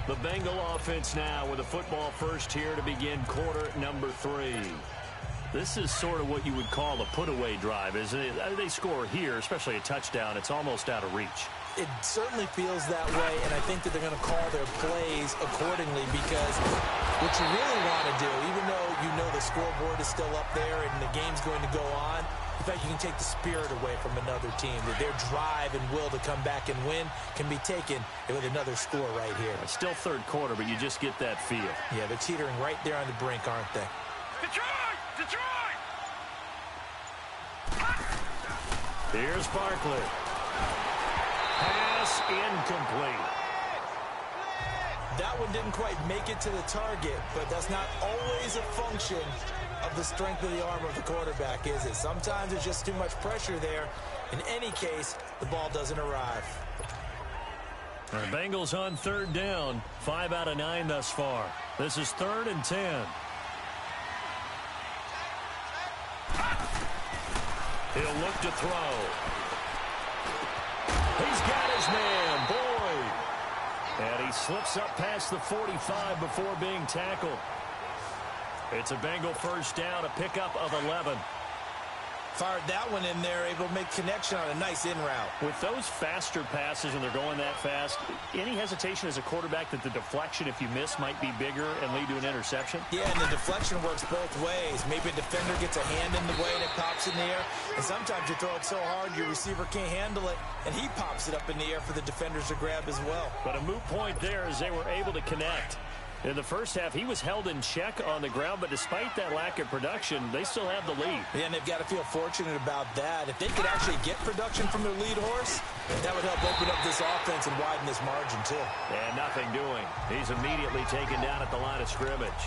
The Bengal offense now with a football first here to begin quarter number 3. This is sort of what you would call a put-away drive, isn't it? They score here, especially a touchdown. It's almost out of reach. It certainly feels that way, and I think that they're going to call their plays accordingly because what you really want to do, even though you know the scoreboard is still up there and the game's going to go on, in fact, you can take the spirit away from another team, that their drive and will to come back and win can be taken with another score right here. It's still third quarter, but you just get that feel. Yeah, they're teetering right there on the brink, aren't they? Detroit! Detroit! Here's Barkley. Pass incomplete. That one didn't quite make it to the target, but that's not always a function of the strength of the arm of the quarterback, is it? Sometimes there's just too much pressure there. In any case, the ball doesn't arrive. The Bengals on third down. 5 out of 9 thus far. This is 3rd and 10. He'll look to throw. He's got his man, Boyd. And he slips up past the 45 before being tackled. It's a Bengal first down, a pickup of 11. Fired that one in there, able to make connection on a nice in route. With those faster passes and they're going that fast, any hesitation as a quarterback that the deflection, if you miss, might be bigger and lead to an interception? Yeah, and the deflection works both ways. Maybe a defender gets a hand in the way and it pops in the air. And sometimes you throw it so hard your receiver can't handle it, and he pops it up in the air for the defenders to grab as well. But a moot point there as they were able to connect. In the first half, he was held in check on the ground, but despite that lack of production, they still have the lead. Yeah, and they've got to feel fortunate about that. If they could actually get production from their lead horse, that would help open up this offense and widen this margin, too. And nothing doing. He's immediately taken down at the line of scrimmage.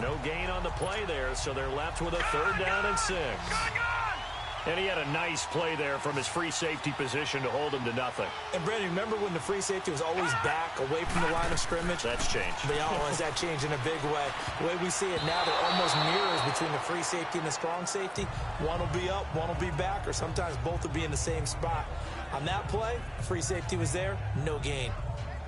No gain on the play there, so they're left with a 3rd down and 6. And he had a nice play there from his free safety position to hold him to nothing. And, Brandon, remember when the free safety was always back away from the line of scrimmage? That's changed. But has that changed in a big way? The way we see it now, they're almost mirrors between the free safety and the strong safety. One will be up, one will be back, or sometimes both will be in the same spot. On that play, free safety was there, no gain.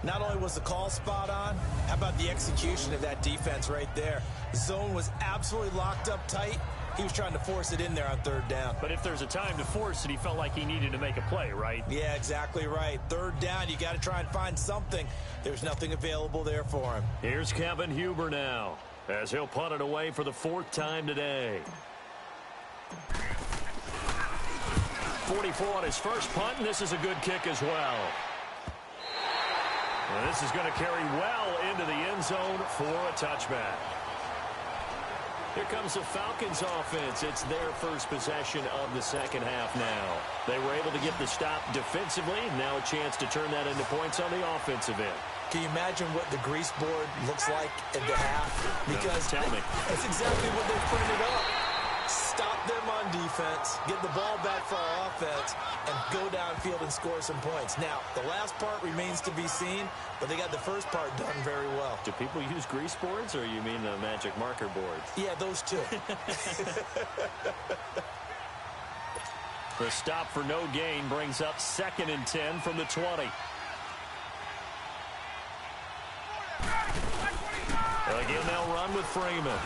Not only was the call spot on, how about the execution of that defense right there? The zone was absolutely locked up tight. He was trying to force it in there on 3rd down. But if there's a time to force it, he felt like he needed to make a play, right? Yeah, exactly right. 3rd down, you got to try and find something. There's nothing available there for him. Here's Kevin Huber now, as he'll punt it away for the 4th time today. 44 on his first punt, and this is a good kick as well. And this is going to carry well into the end zone for a touchback. Here comes the Falcons offense. It's their first possession of the second half now. They were able to get the stop defensively. Now a chance to turn that into points on the offensive end. Can you imagine what the grease board looks like at the half? Because tell me. That's exactly what they printed up. Stop them on defense, get the ball back for our offense, and go downfield and score some points. Now, the last part remains to be seen, but they got the first part done very well. Do people use grease boards, or you mean the magic marker boards? Yeah, those two. The stop for no gain brings up 2nd and 10 from the 20. Again, they'll run with Freeman.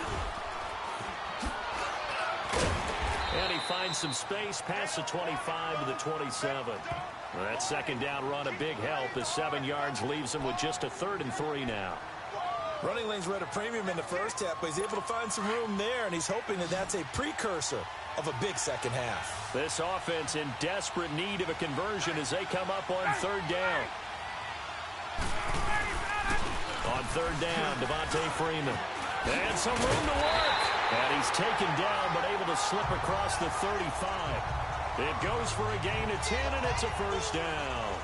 And he finds some space past the 25 to the 27. That 2nd down run a big help as 7 yards leaves him with just a 3rd and 3 now. Running lanes were at a premium in the first half, but he's able to find some room there, and he's hoping that that's a precursor of a big second half. This offense in desperate need of a conversion as they come up on third down. On third down, Devontae Freeman. And some room to work. And he's taken down but able to slip across the 35. It goes for a gain of 10, and it's a first down.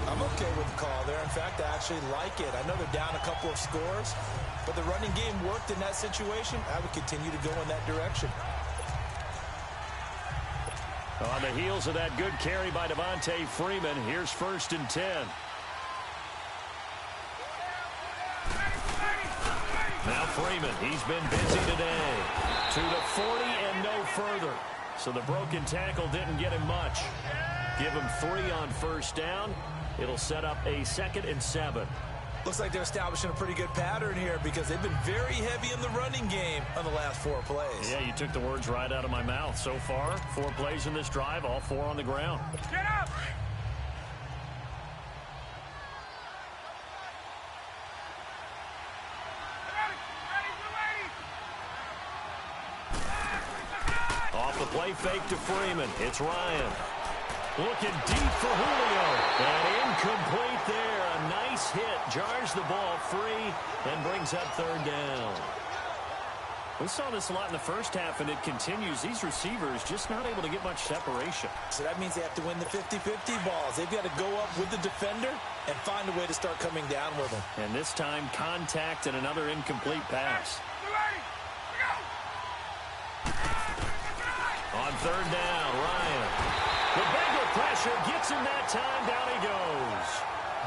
I'm okay with the call there. In fact, I actually like it. I know they're down a couple of scores, but the running game worked in that situation. I would continue to go in that direction. On the heels of that good carry by Devontae Freeman, here's 1st and 10. Now Freeman, he's been busy today. To the 40 and no further. So the broken tackle didn't get him much. Give him 3 on first down. It'll set up a 2nd and 7. Looks like they're establishing a pretty good pattern here because they've been very heavy in the running game on the last 4 plays. Yeah, you took the words right out of my mouth. So far, 4 plays in this drive, all 4 on the ground. Get up! Off the play fake to Freeman. It's Ryan. Looking deep for Julio. And incomplete there. A nice hit. Jars the ball free and brings up third down. We saw this a lot in the first half, and it continues. These receivers just not able to get much separation. So that means they have to win the 50-50 balls. They've got to go up with the defender and find a way to start coming down with them. And this time, contact and another incomplete pass. On third down, Ryan. The Bengal pressure gets him that time. Down he goes.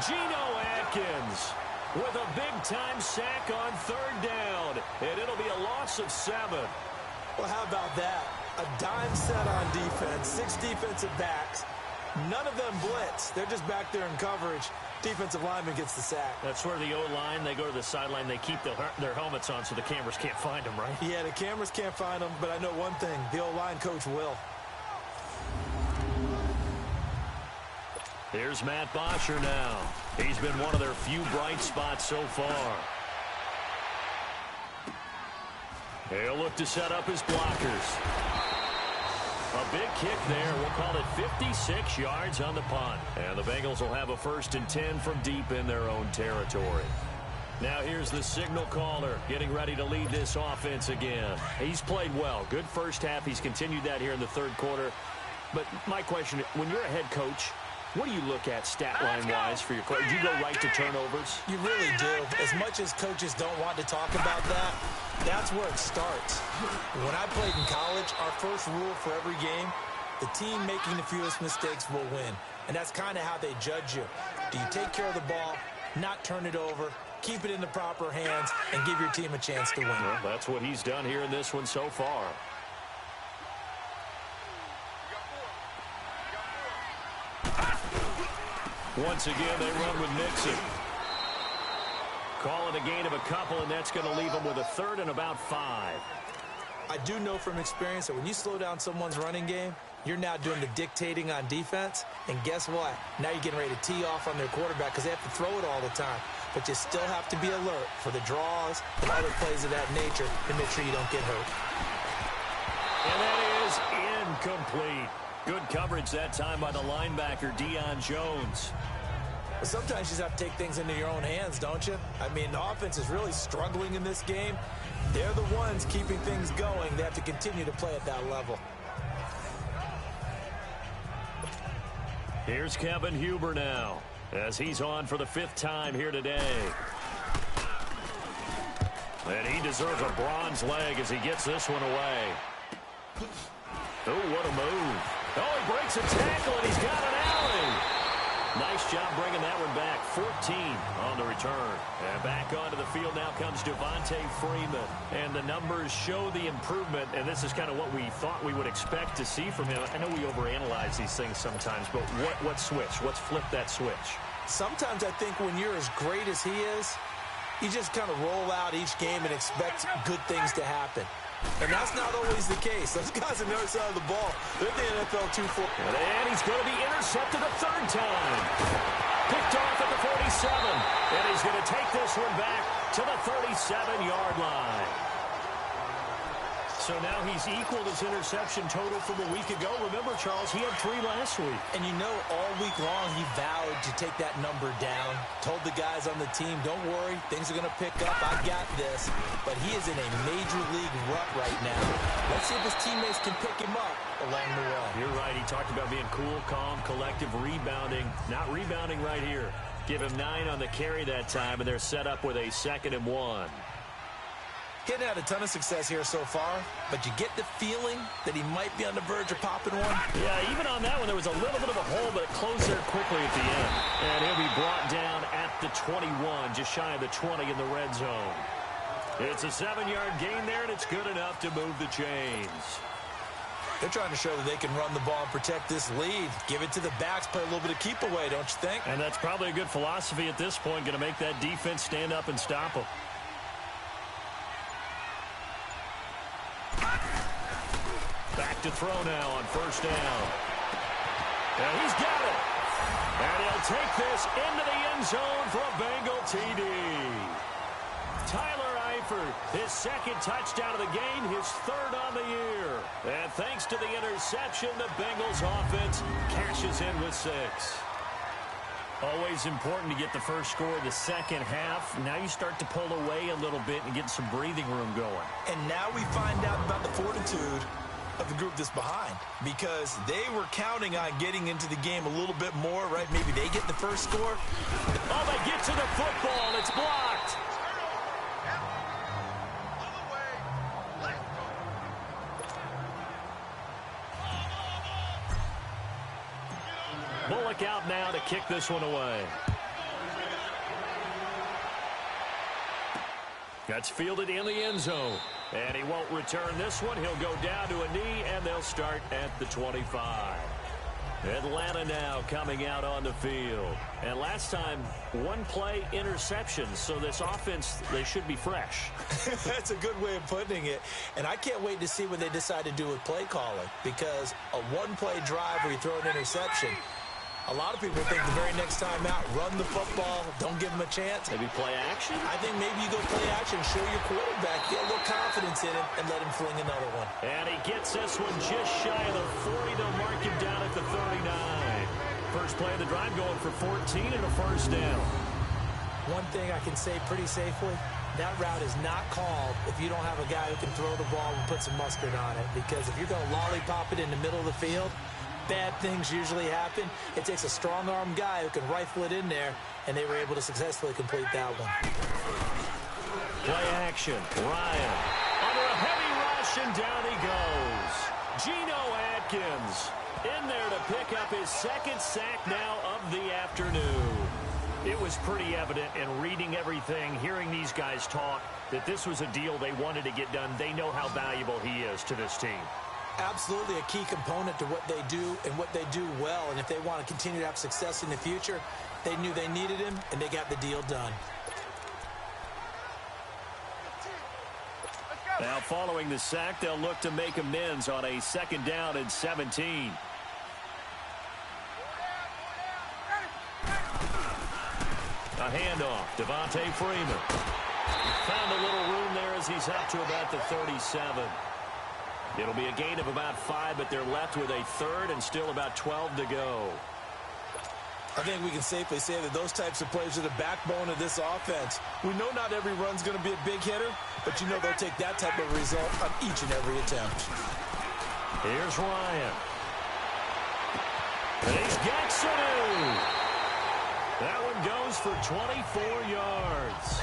Geno Atkins with a big-time sack on third down. And it'll be a loss of 7. Well, how about that? A dime set on defense, 6 defensive backs. None of them blitz. They're just back there in coverage. Defensive lineman gets the sack. That's where the O-line, they go to the sideline, they keep their helmets on so the cameras can't find them, right? Yeah, the cameras can't find them, but I know one thing. The O-line coach will. Here's Matt Bosher now. He's been one of their few bright spots so far. He'll look to set up his blockers. A big kick there. We'll call it 56 yards on the punt. And the Bengals will have a 1st and 10 from deep in their own territory. Now here's the signal caller getting ready to lead this offense again. He's played well. Good first half. He's continued that here in the third quarter. But my question, when you're a head coach, what do you look at stat line-wise for your coach? Do you go right to turnovers? You really do. As much as coaches don't want to talk about that, that's where it starts. When I played in college, our first rule for every game, the team making the fewest mistakes will win. And that's kind of how they judge you. Do you take care of the ball, not turn it over, keep it in the proper hands, and give your team a chance to win? Well, that's what he's done here in this one so far. Once again, they run with Mixon. Call it a gain of a couple, and that's going to leave them with a 3rd and about 5. I do know from experience that when you slow down someone's running game, you're now doing the dictating on defense. And guess what? Now you're getting ready to tee off on their quarterback because they have to throw it all the time. But you still have to be alert for the draws and other plays of that nature to make sure you don't get hurt. And that is incomplete. Good coverage that time by the linebacker, Deion Jones. But sometimes you just have to take things into your own hands, don't you? I mean, the offense is really struggling in this game. They're the ones keeping things going. They have to continue to play at that level. Here's Kevin Huber now, as he's on for the 5th time here today. And he deserves a bronze leg as he gets this one away. Oh, what a move. Oh, he breaks a tackle, and he's got an alley. Nice job bringing that one back. 14 on the return. And back onto the field now comes Devontae Freeman. And the numbers show the improvement, and this is kind of what we thought we would expect to see from him. I know we overanalyze these things sometimes, but what switch? What's flipped that switch? Sometimes I think when you're as great as he is, you just kind of roll out each game and expect good things to happen. And that's not always the case. Those guys on the other side of the ball, they're the NFL 2-4. And he's going to be intercepted a 3rd time. Picked off at the 47. And he's going to take this one back to the 37-yard line. So now he's equaled his interception total from a week ago. Remember, Charles, he had 3 last week. And you know, all week long he vowed to take that number down. Told the guys on the team, don't worry, things are going to pick up. I got this. But he is in a major league rut right now. Let's see if his teammates can pick him up along the way. You're right. He talked about being cool, calm, collective, rebounding. Not rebounding right here. Give him 9 on the carry that time, and they're set up with a 2nd and 1. He hadn't had a ton of success here so far, but you get the feeling that he might be on the verge of popping one. Yeah, even on that one, there was a little bit of a hole, but it closed there quickly at the end. And he'll be brought down at the 21, just shy of the 20 in the red zone. It's a 7-yard gain there, and it's good enough to move the chains. They're trying to show that they can run the ball and protect this lead. Give it to the backs, play a little bit of keep away, don't you think? And that's probably a good philosophy at this point, going to make that defense stand up and stop them. Back to throw now on 1st down. And he's got it. And he'll take this into the end zone for a Bengal TD. Tyler Eifert, his 2nd touchdown of the game, his 3rd on the year. And thanks to the interception, the Bengals offense cashes in with 6. Always important to get the first score of the second half. Now you start to pull away a little bit and get some breathing room going. And now we find out about the fortitude of the group that's behind, because they were counting on getting into the game a little bit more, right? Maybe they get the first score. Oh, they get to the football. It's blocked. Bullock out now to kick this one away. That's fielded in the end zone. And he won't return this one. He'll go down to a knee, and they'll start at the 25. Atlanta now coming out on the field. And last time, 1 play interception. So this offense, they should be fresh. That's a good way of putting it. And I can't wait to see what they decide to do with play calling, because a 1-play drive where you throw an interception, a lot of people think the very next time out, run the football, don't give them a chance. Maybe play action? I think maybe you go play action, show your quarterback, get a little confidence in him, and let him fling another one. And he gets this one just shy of the 40. They'll mark him down at the 39. First play of the drive going for 14 and a 1st down. One thing I can say pretty safely, that route is not called if you don't have a guy who can throw the ball and put some mustard on it. Because if you're going to lollipop it in the middle of the field, bad things usually happen. It takes a strong-arm guy who can rifle it in there, and they were able to successfully complete that one. Play action. Ryan under a heavy rush, and down he goes. Geno Atkins in there to pick up his 2nd sack now of the afternoon. It was pretty evident in reading everything, hearing these guys talk, that this was a deal they wanted to get done. They know how valuable he is to this team. Absolutely a key component to what they do and what they do well. And if they want to continue to have success in the future, they knew they needed him, and they got the deal done. Now following the sack, they'll look to make amends on a 2nd down and 17. A handoff, Devontae Freeman. Found a little room there as he's up to about the 37. It'll be a gain of about 5, but they're left with a 3rd and still about 12 to go. I think we can safely say that those types of plays are the backbone of this offense. We know not every run's going to be a big hitter, but you know they'll take that type of result on each and every attempt. Here's Ryan. And he's got Sanu. That one goes for 24 yards.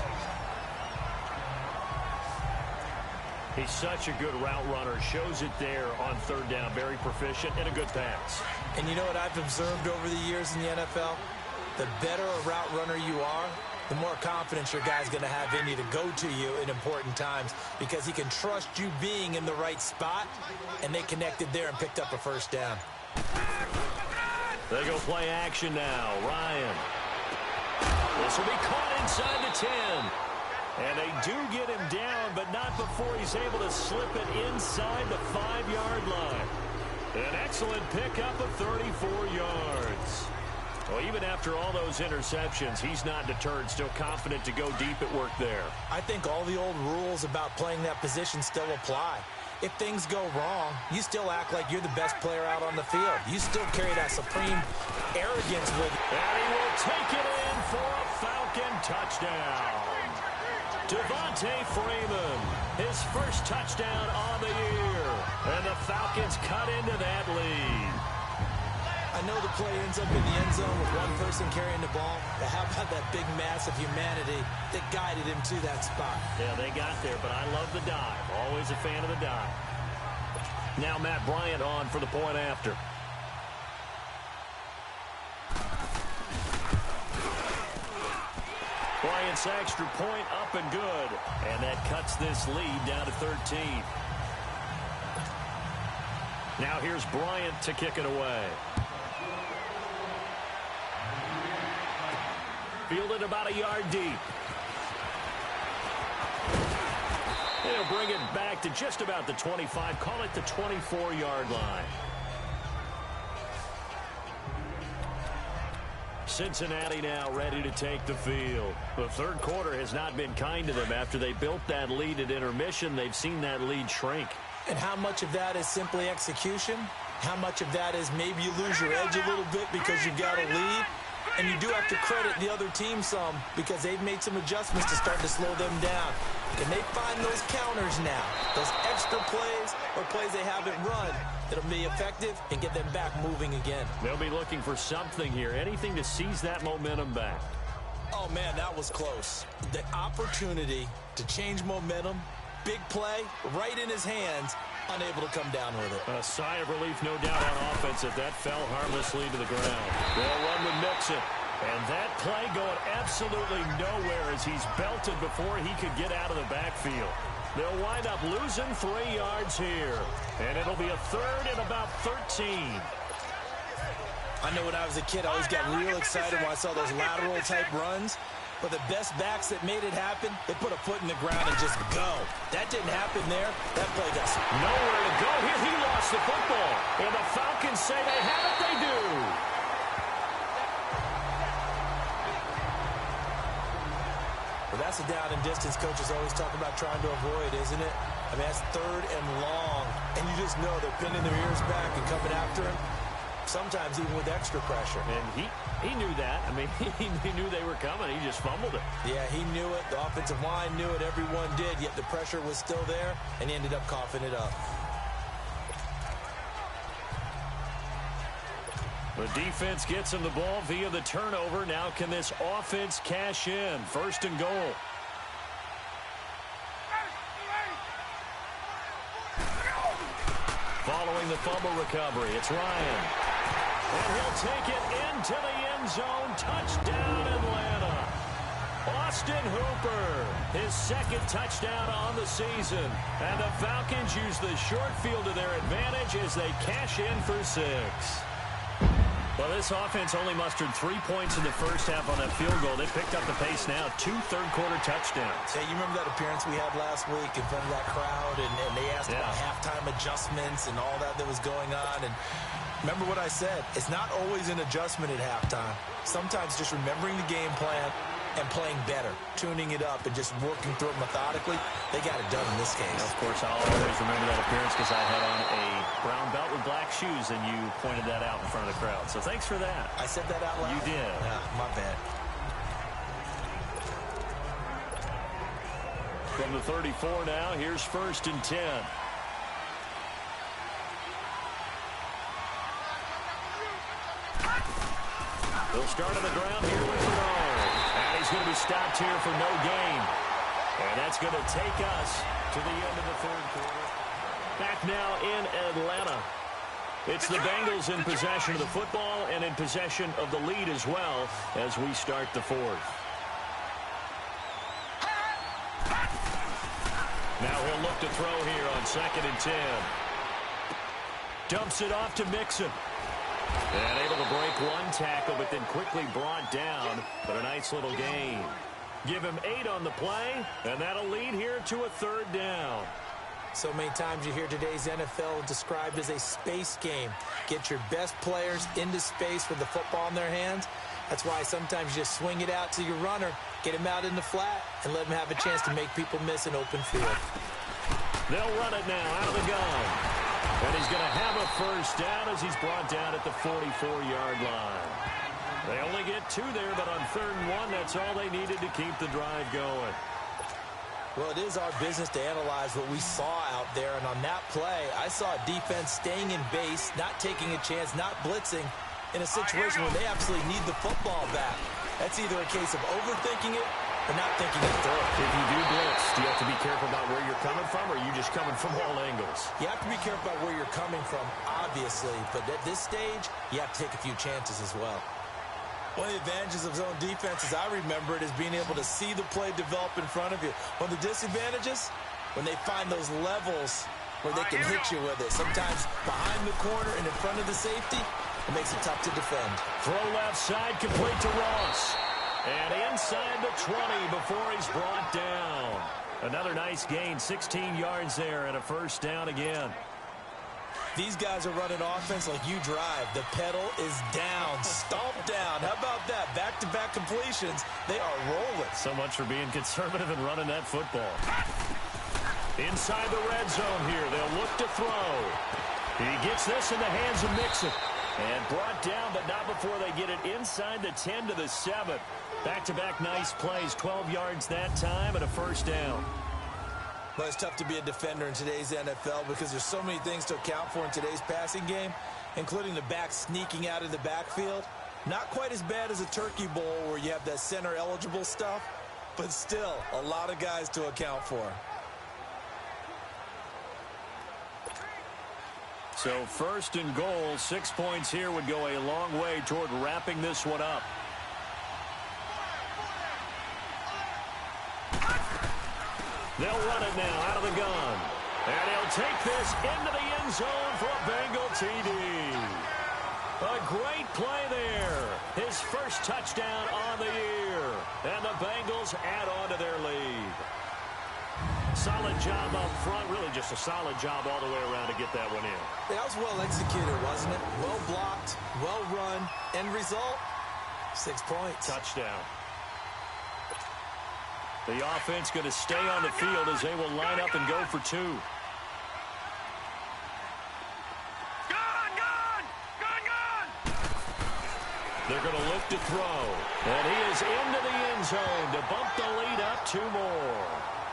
He's such a good route runner. Shows it there on 3rd down. Very proficient and a good pass. And you know what I've observed over the years in the NFL? The better a route runner you are, the more confidence your guy's going to have in you to go to you in important times, because he can trust you being in the right spot, and they connected there and picked up a 1st down. They go play action now. Ryan. This will be caught inside the 10. And they do get him down, but not before he's able to slip it inside the 5-yard line. An excellent pickup of 34 yards. Well, even after all those interceptions, he's not deterred, still confident to go deep at work there. I think all the old rules about playing that position still apply. If things go wrong, you still act like you're the best player out on the field. You still carry that supreme arrogance with you. And he will take it in for a Falcon touchdown. Devontae Freeman, his first touchdown on the year. And the Falcons cut into that lead. I know the play ends up in the end zone with one person carrying the ball, but how about that big mass of humanity that guided him to that spot? Yeah, they got there, but I love the dive. Always a fan of the dive. Now Matt Bryant on for the point after. Bryant's extra point up and good. And that cuts this lead down to 13. Now here's Bryant to kick it away. Fielded about a yard deep. He'll bring it back to just about the 25. Call it the 24-yard line. Cincinnati now ready to take the field. The third quarter has not been kind to them. After they built that lead at intermission, they've seen that lead shrink. And how much of that is simply execution? How much of that is maybe you lose your edge a little bit because you've got a lead? And you do have to credit the other team some because they've made some adjustments to start to slow them down. Can they find those counters now, those extra plays or plays they haven't run that'll be effective and get them back moving again? They'll be looking for something here, anything to seize that momentum back. Oh, man, that was close. The opportunity to change momentum, big play, right in his hands, unable to come down with it. A sigh of relief, no doubt, on offense if that fell harmlessly to the ground. They'll run with Mixon. And that play going absolutely nowhere as he's belted before he could get out of the backfield. They'll wind up losing 3 yards here. And it'll be a third and about 13. I know when I was a kid, I always got real excited when I saw those lateral-type runs. But the best backs that made it happen, they put a foot in the ground and just go. That didn't happen there. That play got nowhere to go. Here he lost the football. And the Falcons say they have it. They do. Well, that's a down and distance coaches always talk about trying to avoid, isn't it? I mean, that's third and long. And you just know they're pinning their ears back and coming after him. Sometimes even with extra pressure. And he knew that. I mean, he knew they were coming. He just fumbled it. Yeah, he knew it. The offensive line knew it. Everyone did. Yet the pressure was still there, and he ended up coughing it up. The defense gets him the ball via the turnover. Now can this offense cash in? First and goal. Following the fumble recovery, it's Ryan. And he'll take it into the end zone. Touchdown, Atlanta. Austin Hooper, his second touchdown on the season. And the Falcons use the short field to their advantage as they cash in for 6. Well, this offense only mustered 3 points in the first half on that field goal. They picked up the pace now. 2 third-quarter touchdowns. Hey, you remember that appearance we had last week in front of that crowd, and they asked about halftime adjustments and all that was going on. And remember what I said. It's not always an adjustment at halftime. Sometimes just remembering the game plan and playing better, tuning it up and just working through it methodically. They got it done in this case. Of course, I'll always remember that appearance because I had on a brown belt with black shoes, and you pointed that out in front of the crowd. So thanks for that. I said that out loud? You did. My bad. From the 34 now, here's 1st and 10. They'll start on the ground here with Bernard. And he's going to be stopped here for no gain. And that's going to take us to the end of the third quarter. Back now in Atlanta. It's the Bengals in possession of the football and in possession of the lead as well as we start the fourth. Now he'll look to throw here on 2nd and 10. Dumps it off to Mixon. And able to break one tackle, but then quickly brought down. But a nice little gain. Give him 8 on the play, and that'll lead here to a 3rd down. So many times you hear today's NFL described as a space game. Get your best players into space with the football in their hands. That's why sometimes you just swing it out to your runner, get him out in the flat, and let him have a chance to make people miss an open field. They'll run it now out of the gun. And he's going to have a first down as he's brought down at the 44-yard line. They only get 2 there, but on 3rd and 1, that's all they needed to keep the drive going. Well, it is our business to analyze what we saw out there, and on that play, I saw a defense staying in base, not taking a chance, not blitzing, in a situation where they absolutely need the football back. That's either a case of overthinking it or not thinking it through. If you do blitz, do you have to be careful about where you're coming from, or are you just coming from all angles? You have to be careful about where you're coming from, obviously, but at this stage, you have to take a few chances as well. One of the advantages of zone defense, as I remember it, is being able to see the play develop in front of you. One of the disadvantages, when they find those levels where they can hit you with it. Sometimes behind the corner and in front of the safety, it makes it tough to defend. Throw left side, complete to Ross. And inside the 20 before he's brought down. Another nice gain, 16 yards there, and a first down again. These guys are running offense like you drive. The pedal is down, stomped down. How about that? Back-to-back completions. They are rolling. So much for being conservative and running that football. Inside the red zone here. They'll look to throw. He gets this in the hands of Mixon. And brought down, but not before they get it inside the 10 to the 7. Back-to-back nice plays. 12 yards that time and a first down. Well, it's tough to be a defender in today's NFL because there's so many things to account for in today's passing game, including the back sneaking out of the backfield. Not quite as bad as a turkey bowl where you have that center-eligible stuff, but still a lot of guys to account for. So 1st and goal, 6 points here would go a long way toward wrapping this one up. They'll run it now out of the gun. And he'll take this into the end zone for a Bengal TD. A great play there. His first touchdown on the year. And the Bengals add on to their lead. Solid job up front. Really just a solid job all the way around to get that one in. That was well executed, wasn't it? Well blocked, well run. End result, 6 points. Touchdown. The offense going to stay on the field as they will line up and go for 2. Gun! They're going to look to throw. And he is into the end zone to bump the lead up 2 more.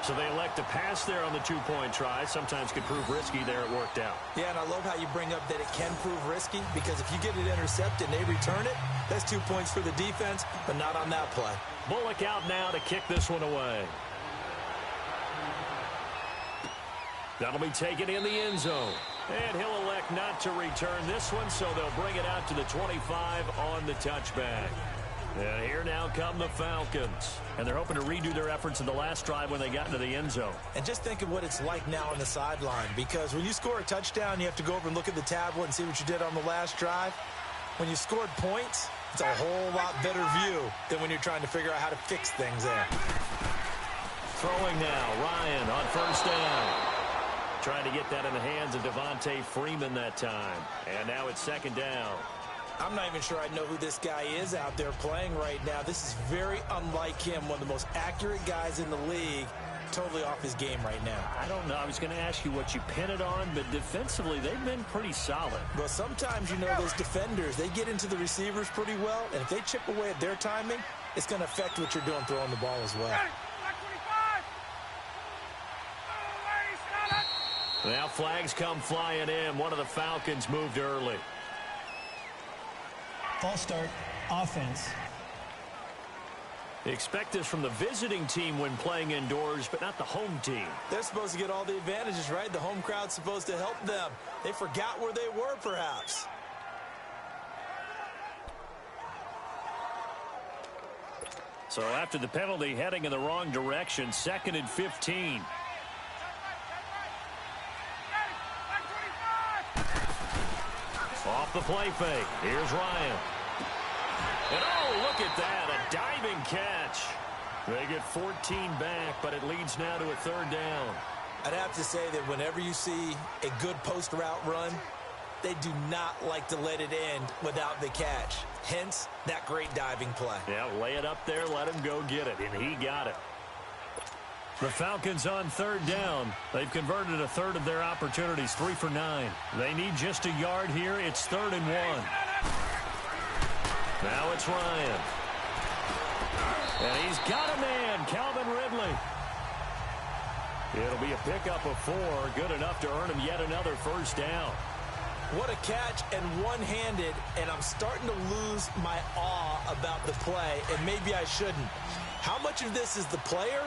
So they elect to pass there on the 2-point try. Sometimes could prove risky there. It worked out. Yeah, and I love how you bring up that it can prove risky because if you get it intercepted and they return it, that's 2 points for the defense, but not on that play. Bullock out now to kick this one away. That'll be taken in the end zone. And he'll elect not to return this one, so they'll bring it out to the 25 on the touchback. And here now come the Falcons. And they're hoping to redo their efforts in the last drive when they got into the end zone. And just think of what it's like now on the sideline, because when you score a touchdown, you have to go over and look at the tablet and see what you did on the last drive. When you scored points, it's a whole lot better view than when you're trying to figure out how to fix things there. Throwing now, Ryan on first down. Trying to get that in the hands of Devontae Freeman that time. And now it's 2nd down. I'm not even sure I know who this guy is out there playing right now. This is very unlike him, one of the most accurate guys in the league. Totally off his game right now. I don't know. I was going to ask you what you pin it on, but defensively, they've been pretty solid. Well, sometimes, you know, those defenders, they get into the receivers pretty well, and if they chip away at their timing, it's going to affect what you're doing throwing the ball as well. Now flags come flying in. One of the Falcons moved early. False start, offense. They expect this from the visiting team when playing indoors, but not the home team. They're supposed to get all the advantages, right? The home crowd's supposed to help them. They forgot where they were, perhaps. So after the penalty, heading in the wrong direction, 2nd and 15. Off the play fake. Here's Ryan. And oh, look at that. A diving catch. They get 14 back, but it leads now to a 3rd down. I'd have to say that whenever you see a good post route run, they do not like to let it end without the catch. Hence, that great diving play. Yeah, lay it up there, let him go get it, and he got it. The Falcons on third down. They've converted a third of their opportunities, 3 for 9. They need just a yard here. It's 3rd and 1. Now it's Ryan. And he's got a man, Calvin Ridley. It'll be a pickup of 4, good enough to earn him yet another first down. What a catch, and one-handed, and I'm starting to lose my awe about the play, and maybe I shouldn't. How much of this is the player?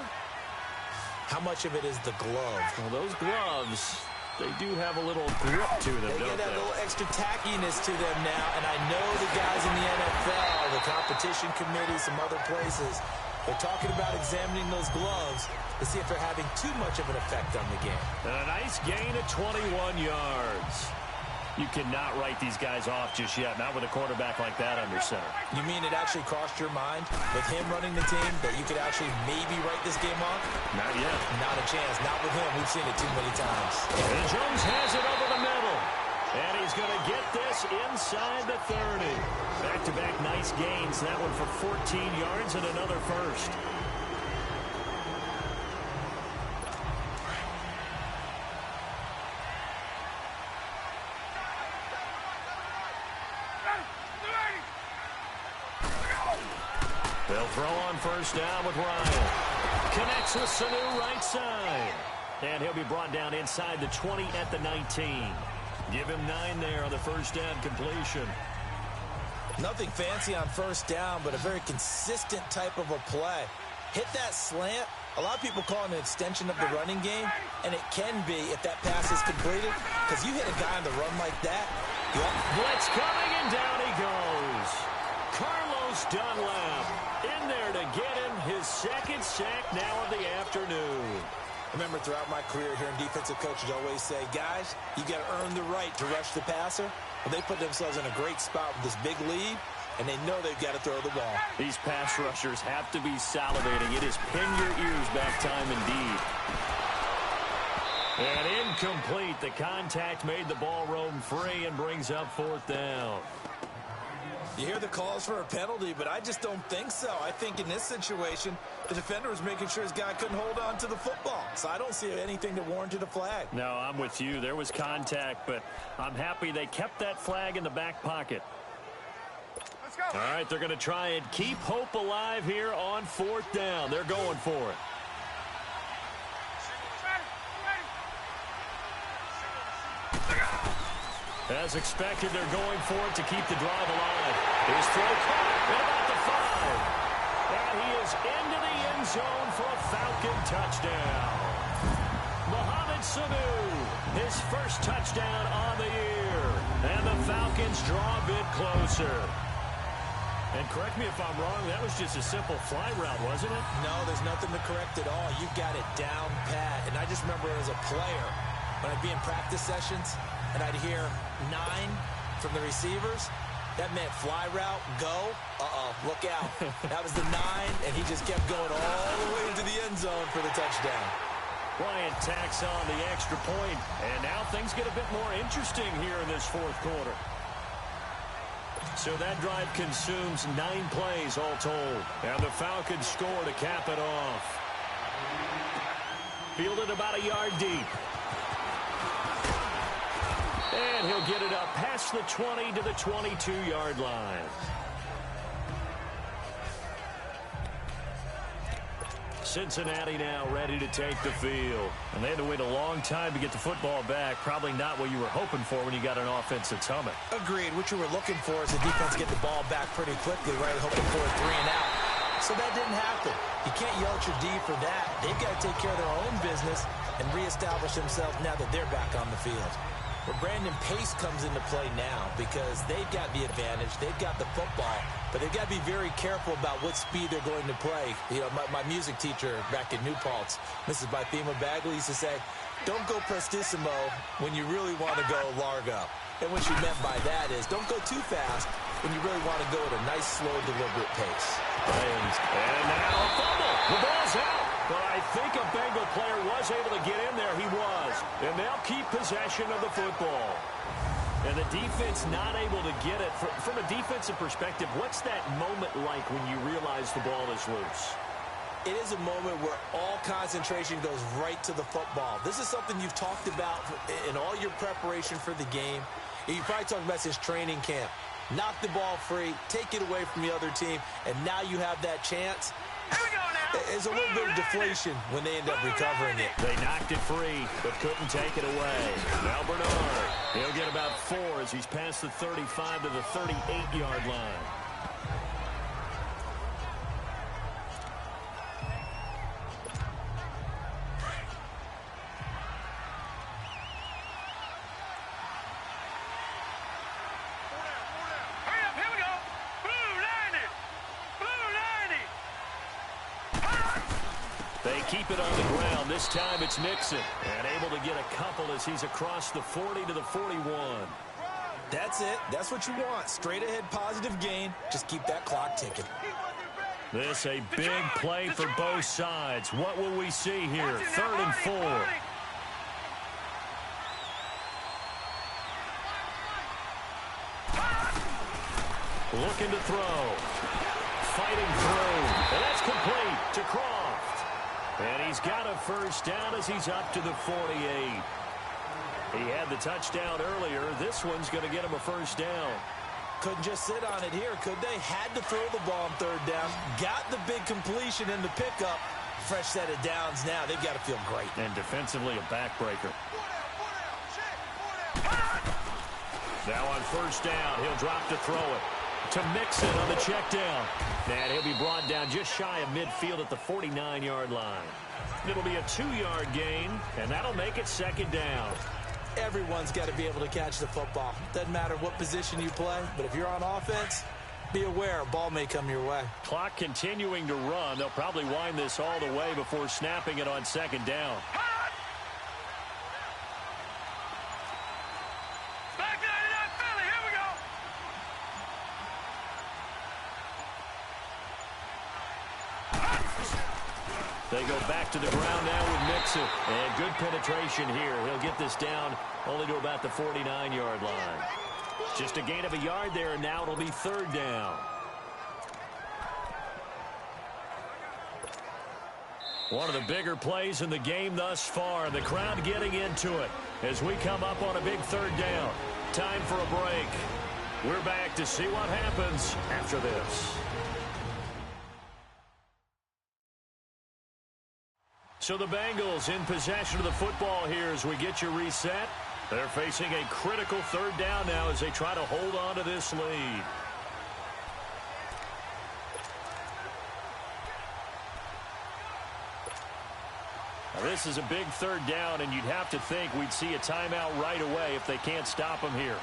How much of it is the glove? Well, those gloves, they do have a little grip to them, They don't get they? a little extra tackiness to them now, and I know the guys in the NFL, the competition committee, some other places, they're talking about examining those gloves to see if they're having too much of an effect on the game. And a nice gain of 21 yards. You cannot write these guys off just yet, not with a quarterback like that under center. You mean it actually crossed your mind with him running the team that you could actually maybe write this game off? Not yet. Not a chance. Not with him. We've seen it too many times. And Jones has it over the middle. And he's going to get this inside the 30. Back-to-back nice gains. That one for 14 yards and another first. They'll throw on first down with Ryan. Connects with Sanu right side. And he'll be brought down inside the 20 at the 19. Give him 9 there on the first down completion. Nothing fancy on first down, but a very consistent type of a play. Hit that slant. A lot of people call it an extension of the running game, and it can be if that pass is completed, because you hit a guy on the run like that. Blitz coming, and down he goes. Carlos Dunlap in there to get him his second sack now of the afternoon. Remember, throughout my career here in defensive coaches always say, guys, you got to earn the right to rush the passer. Well, they put themselves in a great spot with this big lead, and they know they've got to throw the ball. These pass rushers have to be salivating. It is pin your ears back time indeed. And incomplete. The contact made the ball roam free and brings up 4th down. You hear the calls for a penalty, but I just don't think so. I think in this situation, the defender was making sure his guy couldn't hold on to the football. So I don't see anything that warranted a flag. No, I'm with you. There was contact, but I'm happy they kept that flag in the back pocket. Let's go. All right, they're going to try and keep hope alive here on 4th down. They're going for it. As expected, they're going for it to keep the drive alive. His throw caught at about the 5. And he is into the end zone for a Falcon touchdown. Mohamed Sanu, his first touchdown on the year. And the Falcons draw a bit closer. And correct me if I'm wrong, that was just a simple fly route, wasn't it? No, there's nothing to correct at all. You've got it down pat. And I just remember as a player, when I'd be in practice sessions, and I'd hear 9 from the receivers, that meant fly route, go, look out. That was the 9, and he just kept going all the way into the end zone for the touchdown. Bryant tacks on the extra point, and now things get a bit more interesting here in this 4th quarter. So that drive consumes 9 plays all told, and the Falcons score to cap it off. Fielded about a yard deep. And he'll get it up past the 20 to the 22-yard line. Cincinnati now ready to take the field. And they had to wait a long time to get the football back. Probably not what you were hoping for when you got an offense that's humming. Agreed. What you were looking for is the defense get the ball back pretty quickly, right? Hoping for a 3 and out. So that didn't happen. You can't yell at your D for that. They've got to take care of their own business and reestablish themselves now that they're back on the field. But Brandon Pace comes into play now because they've got the advantage. They've got the football, but they've got to be very careful about what speed they're going to play. You know, my music teacher back in New Paltz, Mrs. Bythema Bagley, used to say, don't go prestissimo when you really want to go largo. And what she meant by that is don't go too fast when you really want to go at a nice, slow, deliberate pace. And now a fumble. The ball's out. But I think a Bengal player was able to get in there. He was. And they'll keep possession of the football. And the defense not able to get it. From a defensive perspective, what's that moment like when you realize the ball is loose? It is a moment where all concentration goes right to the football. This is something you've talked about in all your preparation for the game. You probably talked about this training camp. Knock the ball free, take it away from the other team, and now you have that chance. There's a little bit of deflation when they end up recovering it. They knocked it free, but couldn't take it away. Now Bernard, he'll get about 4 as he's past the 35 to the 38-yard line. They keep it on the ground. This time it's Mixon. And able to get a couple as he's across the 40 to the 41. That's it. That's what you want. Straight ahead positive gain. Just keep that clock ticking. This a big play for both sides. What will we see here? 3rd and 4. Looking to throw. Fighting through. And that's complete to Croft. And he's got a first down as he's up to the 48. He had the touchdown earlier. This one's going to get him a first down. Couldn't just sit on it here, could they? Had to throw the ball on 3rd down. Got the big completion in the pickup. Fresh set of downs now. They've got to feel great. And defensively a backbreaker. Now on first down, he'll drop to throw it. To Mixon on the check down. And he'll be brought down just shy of midfield at the 49-yard line. It'll be a 2-yard gain, and that'll make it 2nd down. Everyone's got to be able to catch the football. Doesn't matter what position you play, but if you're on offense, be aware a ball may come your way. Clock continuing to run. They'll probably wind this all the way before snapping it on 2nd down. They go back to the ground now with Mixon. And good penetration here. He'll get this down only to about the 49-yard line. Just a gain of a yard there, and now it'll be 3rd down. One of the bigger plays in the game thus far. The crowd getting into it as we come up on a big 3rd down. Time for a break. We're back to see what happens after this. So the Bengals in possession of the football here as we get you reset. They're facing a critical 3rd down now as they try to hold on to this lead. Now this is a big 3rd down, and you'd have to think we'd see a timeout right away if they can't stop them here.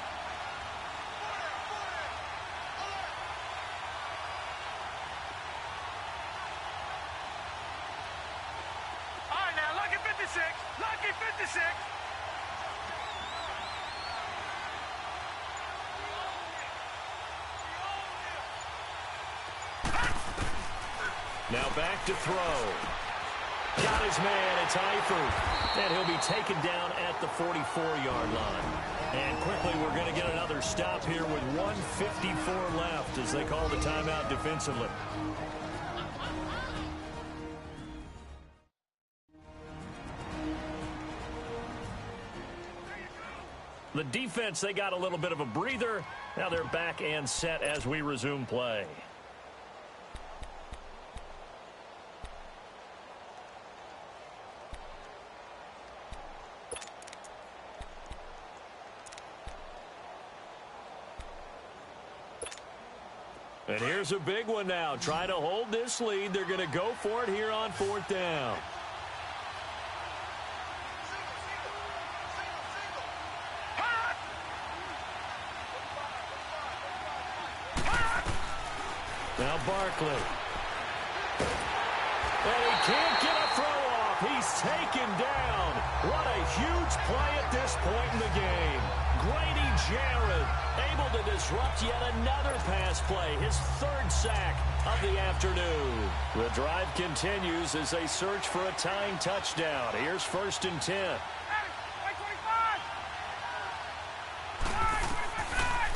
Lucky 56. Now back to throw. Got his man. It's Eifert. And he'll be taken down at the 44-yard line. And quickly we're going to get another stop here with 1:54 left as they call the timeout defensively. The defense, they got a little bit of a breather. Now they're back and set as we resume play. And here's a big one now. Trying to hold this lead. They're going to go for it here on 4th down. Now Barkley. And he can't get a throw off. He's taken down. What a huge play at this point in the game. Grady Jarrett able to disrupt yet another pass play. His 3rd sack of the afternoon. The drive continues as they search for a tying touchdown. Here's 1st and 10.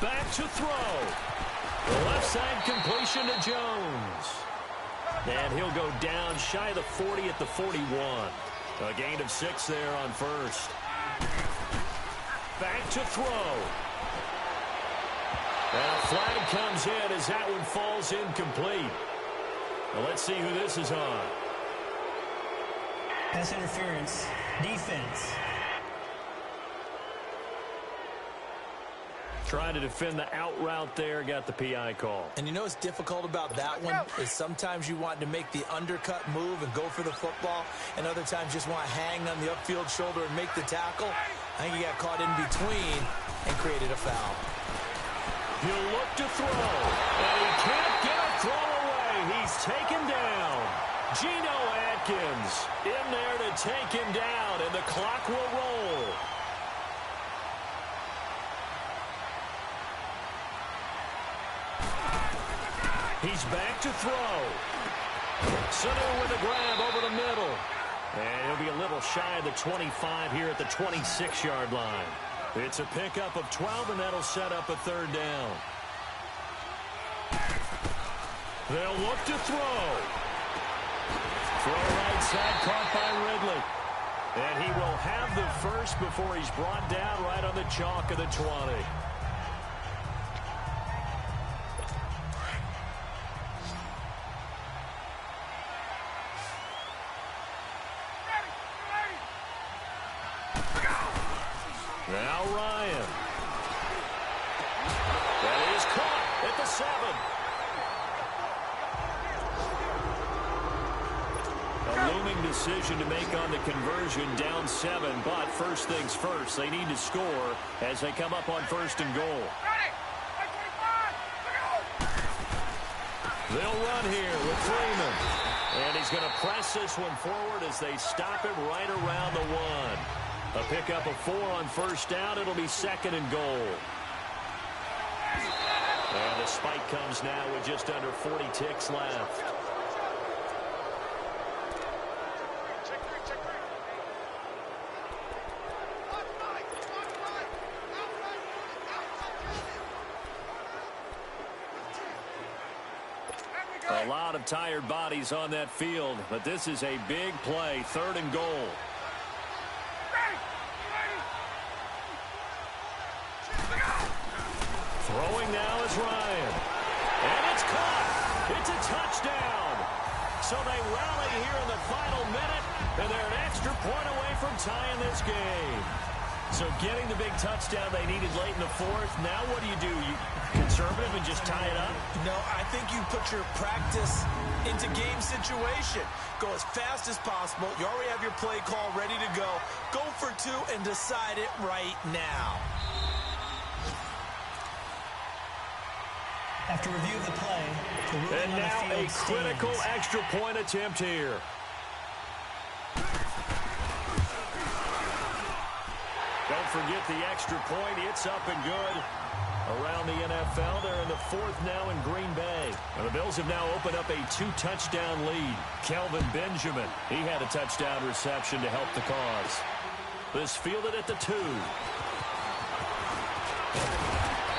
Back to throw. The left side completion to Jones. And he'll go down shy of the 40 at the 41. A gain of 6 there on first. Back to throw. And a flag comes in as that one falls incomplete. Well, let's see who this is on. Pass interference. Defense. Trying to defend the out route there, got the PI call. And you know what's difficult about that one is sometimes you want to make the undercut move and go for the football, and other times just want to hang on the upfield shoulder and make the tackle. I think he got caught in between and created a foul. He'll look to throw, and he can't get a throw away. He's taken down. Geno Atkins in there to take him down, and the clock will roll. He's back to throw. Sanu with a grab over the middle. And he'll be a little shy of the 25 here at the 26-yard line. It's a pickup of 12, and that'll set up a third down. They'll look to throw. Throw right side, caught by Ridley. And he will have the first before he's brought down right on the chalk of the 20. Now Ryan. That is caught at the 7. A looming decision to make on the conversion, down 7, but first things first, they need to score as they come up on first and goal. They'll run here with Freeman. And he's going to press this one forward as they stop him right around the 1. A pickup of 4 on first down. It'll be second and goal. And the spike comes now with just under 40 ticks left. A lot of tired bodies on that field, but this is a big play, third and goal. Throwing now is Ryan. And it's caught. It's a touchdown. So they rally here in the final minute, and they're an extra point away from tying this game. So getting the big touchdown they needed late in the fourth. Now what do? You conservative and just tie it up? No, I think you put your practice into game situation. Go as fast as possible. You already have your play call ready to go. Go for 2 and decide it right now. After review of the play, the ruling and on now the field a critical stands. extra point attempt here. Don't forget the extra point. It's up and good. Around the NFL, they're in the 4th now in Green Bay. And the Bills have now opened up a 2-touchdown lead. Kelvin Benjamin, he had a touchdown reception to help the cause. This fielded at the 2.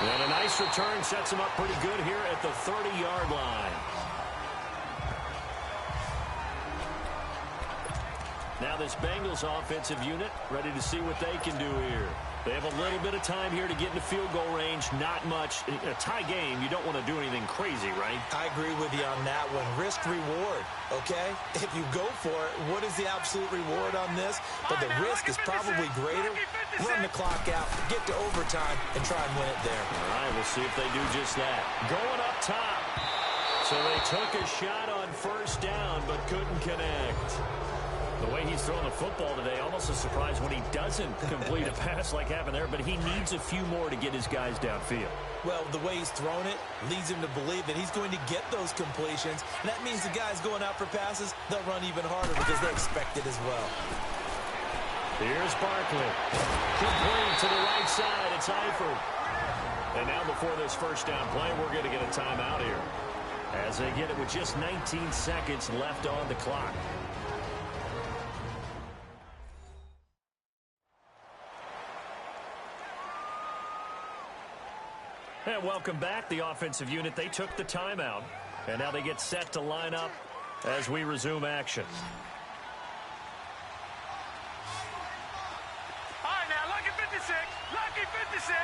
And a nice return sets him up pretty good here at the 30-yard line. Now this Bengals offensive unit ready to see what they can do here. They have a little bit of time here to get into field goal range. Not much. In a tie game, you don't want to do anything crazy, right? I agree with you on that one. Risk reward, okay? If you go for it, what is the absolute reward on this? But the risk is probably greater. Run the clock out, get to overtime, and try and win it there. All right, we'll see if they do just that. Going up top. So they took a shot on first down, but couldn't connect. The way he's throwing the football today, almost a surprise when he doesn't complete a pass like happened there, but he needs a few more to get his guys downfield. Well, the way he's thrown it leads him to believe that he's going to get those completions, and that means the guys going out for passes, they'll run even harder because they expect it as well. Here's Barkley. Complete to the right side. It's Eifert. And now before this first down play, we're going to get a timeout here as they get it with just 19 seconds left on the clock. And welcome back. The offensive unit, they took the timeout. And now they get set to line up as we resume action. All right, now, lucky 56. Lucky 56.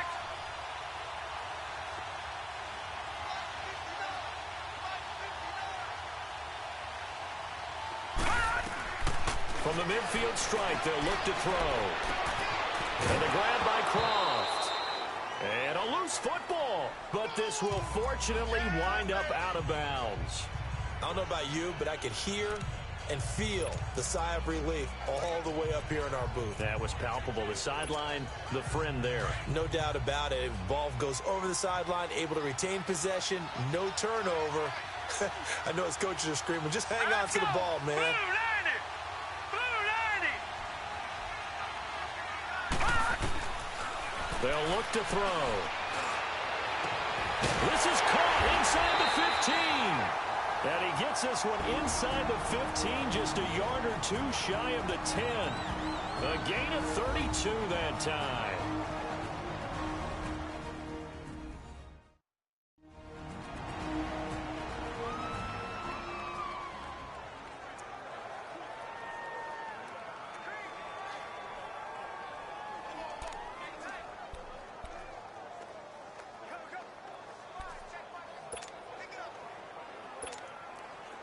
From the midfield strike, they'll look to throw. And the grab by Croft. And a loose football. But this will fortunately wind up out of bounds. I don't know about you, but I could hear and feel the sigh of relief all the way up here in our booth. That was palpable. The sideline, the friend there. No doubt about it. Ball goes over the sideline, able to retain possession, no turnover. I know his coaches are screaming, just hang on to the ball, man. Blue 90. They'll look to throw. This is caught inside the 15. And he gets this one inside the 15, just a yard or two shy of the 10. A gain of 32 that time.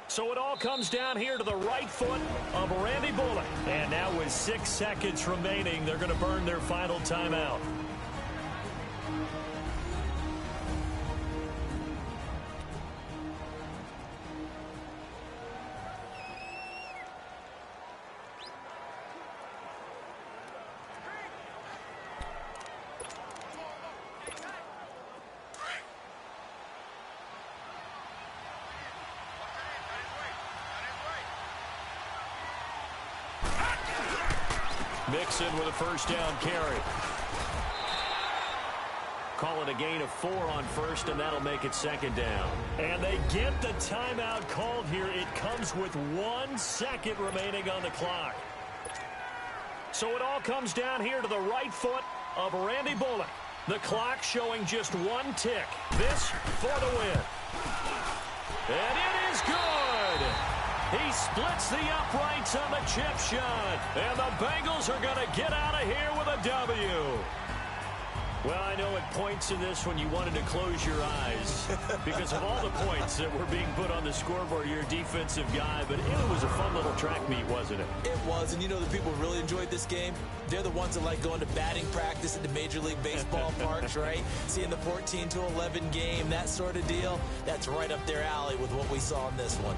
So it all comes down here to the right foot of Randy Bullock. And now with 6 seconds remaining, they're going to burn their final timeout. Mixon with a first down carry. Call it a gain of 4 on first, and that'll make it second down. And they get the timeout called here. It comes with 1 second remaining on the clock. So it all comes down here to the right foot of Randy Bullock. The clock showing just 1 tick. This for the win. And it is good. He splits the uprights on the chip shot. And the Bengals are going to get out of here with a W. Well, I know at points in this when you wanted to close your eyes because of all the points that were being put on the scoreboard. You're a defensive guy, but it was a fun little track meet, wasn't it? It was, and you know the people who really enjoyed this game? They're the ones that like going to batting practice at the Major League Baseball parks, right? Seeing the 14-11 game, that sort of deal. That's right up their alley with what we saw in this one.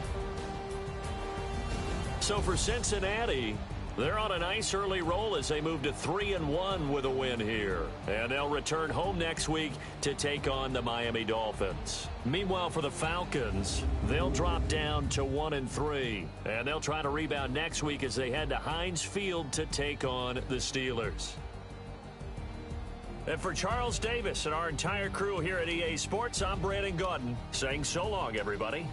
So for Cincinnati, they're on a nice early roll as they move to 3-1 with a win here. And they'll return home next week to take on the Miami Dolphins. Meanwhile, for the Falcons, they'll drop down to 1-3. And they'll try to rebound next week as they head to Heinz Field to take on the Steelers. And for Charles Davis and our entire crew here at EA Sports, I'm Brandon Gaudin saying so long, everybody.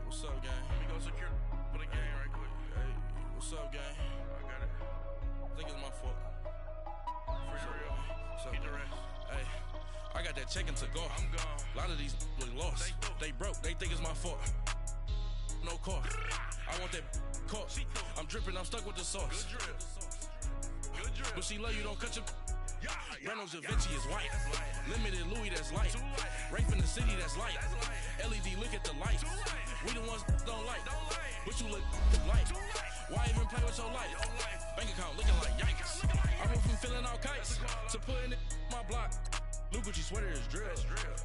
What's up, gang? Let me go secure for the game right quick. Hey, what's up, gang? I got it. I think it's my fault. For real. Keep the rest. Hey, I got that check-in to go. I'm gone. A lot of these look lost. They broke. They think it's my fault. No car. I want that caught. I'm dripping. I'm stuck with the sauce. Good drip. Good drip. But she love you. Don't cut your... Reynolds Da Vinci is white. Limited Louis, that's light. Rape in the city, that's light. LED, look at the light. We the ones don't like. But you look like. Why even play with your life? Bank account looking like yikes. I went from feeling all kites to putting it in my block. Blue Gucci sweater is drill.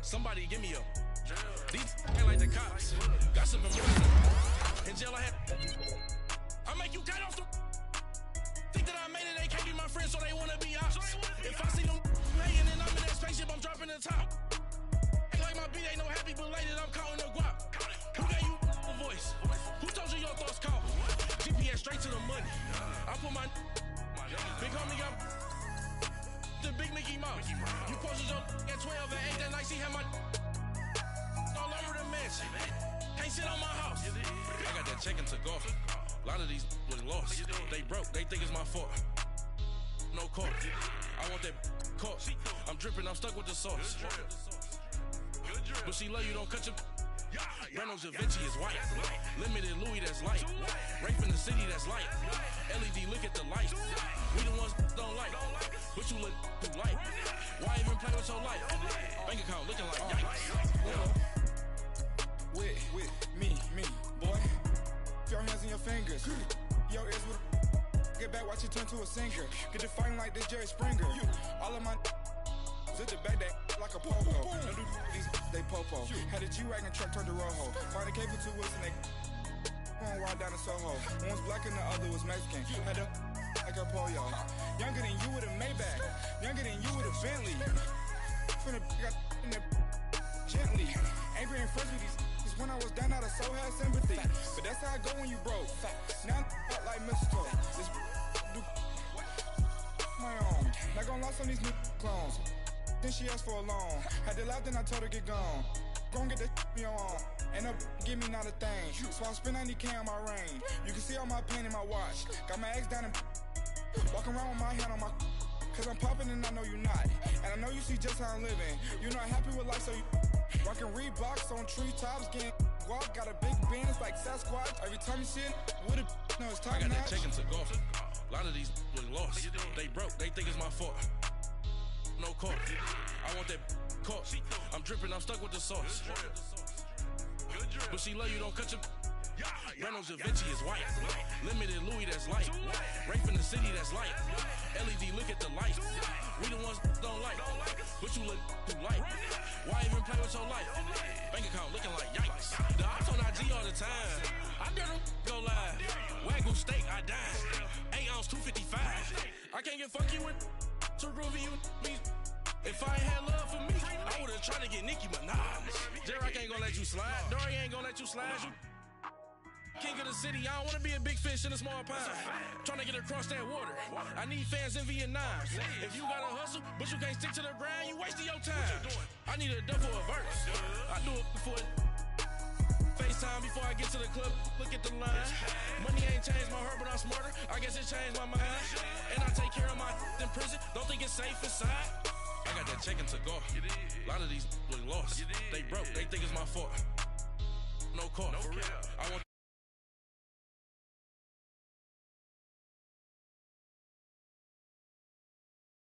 Somebody give me a. These ain't like the cops. Gossiping more. In jail I had. I make you cut off the. Think that I made it, they can't be my friends, so they wanna be ops. If I see them hanging and I'm in that spaceship, I'm dropping the top. Ain't like my beat ain't no happy belated, I'm counting the guap. Who gave you the voice? Who told you your thoughts count? GPS straight to the money. I put my big homie got the big Mickey Mouse. You posted your at 12 and 8 that night, she had my all over the mansion. Can't sit on my house. I got that check and took off. A lot of these was lost. They broke, they think it's my fault. No court. I want that caught. I'm dripping, I'm stuck with the sauce. But she love you, don't cut your. Breno Javinci is white. Limited Louis, that's light. Rape in the city, that's light. LED, look at the light. We the ones don't like. But you look too light. Why even play with your life? Bank account looking like yikes. With me, boy. Your hands in your fingers. Your ears with get back, watch it turn to a singer. Get you fighting like this Jerry Springer. All of my zip the back that like a popo. No do these they popo. Had a G-Wagon truck turned to Rojo. Find a cable 2 wheels and they going wild down in Soho. One was black and the other was Mexican. Had a like a polio. Younger than you with a Maybach. Younger than you with a Bentley. Finna got in there gently. Angry and friends with these. When I was down, I so had sympathy. But that's how I go when you broke. Now I'm like mistletoe. This do my own. Not gonna lie on these new clones. Then she asked for a loan. Had to laugh, then I told her get gone. Gon' get that me on. And up, give me not a thing. So I spend 90K on my range. You can see all my pain in my watch. Got my ex down and walking around with my hand on my. Cause I'm popping and I know you not. And I know you see just how I'm living. You're not happy with life, so you. Rockin' Reeboks on treetops, getting guap, got a big band, it's like Sasquatch. Every time you see it, with a no, it's time. I got that check and took off. A lot of these was lost. They broke, they think it's my fault. No court. I want that caught. I'm dripping, I'm stuck with the sauce. But she love you, don't cut your. Breno Javinci is white. Limited Louis, that's light. Rape in the city, that's light. LED, look at the light. We the ones don't like. But you look too light. Why even play with your life? Bank account looking like yikes. The ops on IG all the time. I dare them go live. Wagyu steak, I died. 8 ounce, 255. I can't get funky with to groovy you me. If I ain't had love for me, I would've tried to get Nicki Minaj. J-Rock ain't gonna let you slide. Dory ain't gonna let you slide. You king of the city, I don't wanna be a big fish in a small pond. Trying to get across that water. I need fans in Vietnam. If you gotta hustle, but you can't stick to the grind, you wasting your time. I need a dub for a verse. I do it for FaceTime before I get to the club. Look at the line. Money ain't changed my heart, but I'm smarter. I guess it changed my mind. And I take care of my in prison. Don't think it's safe inside. I got that check and took off. A lot of these was lost. They broke. They think it's my fault. No court. I want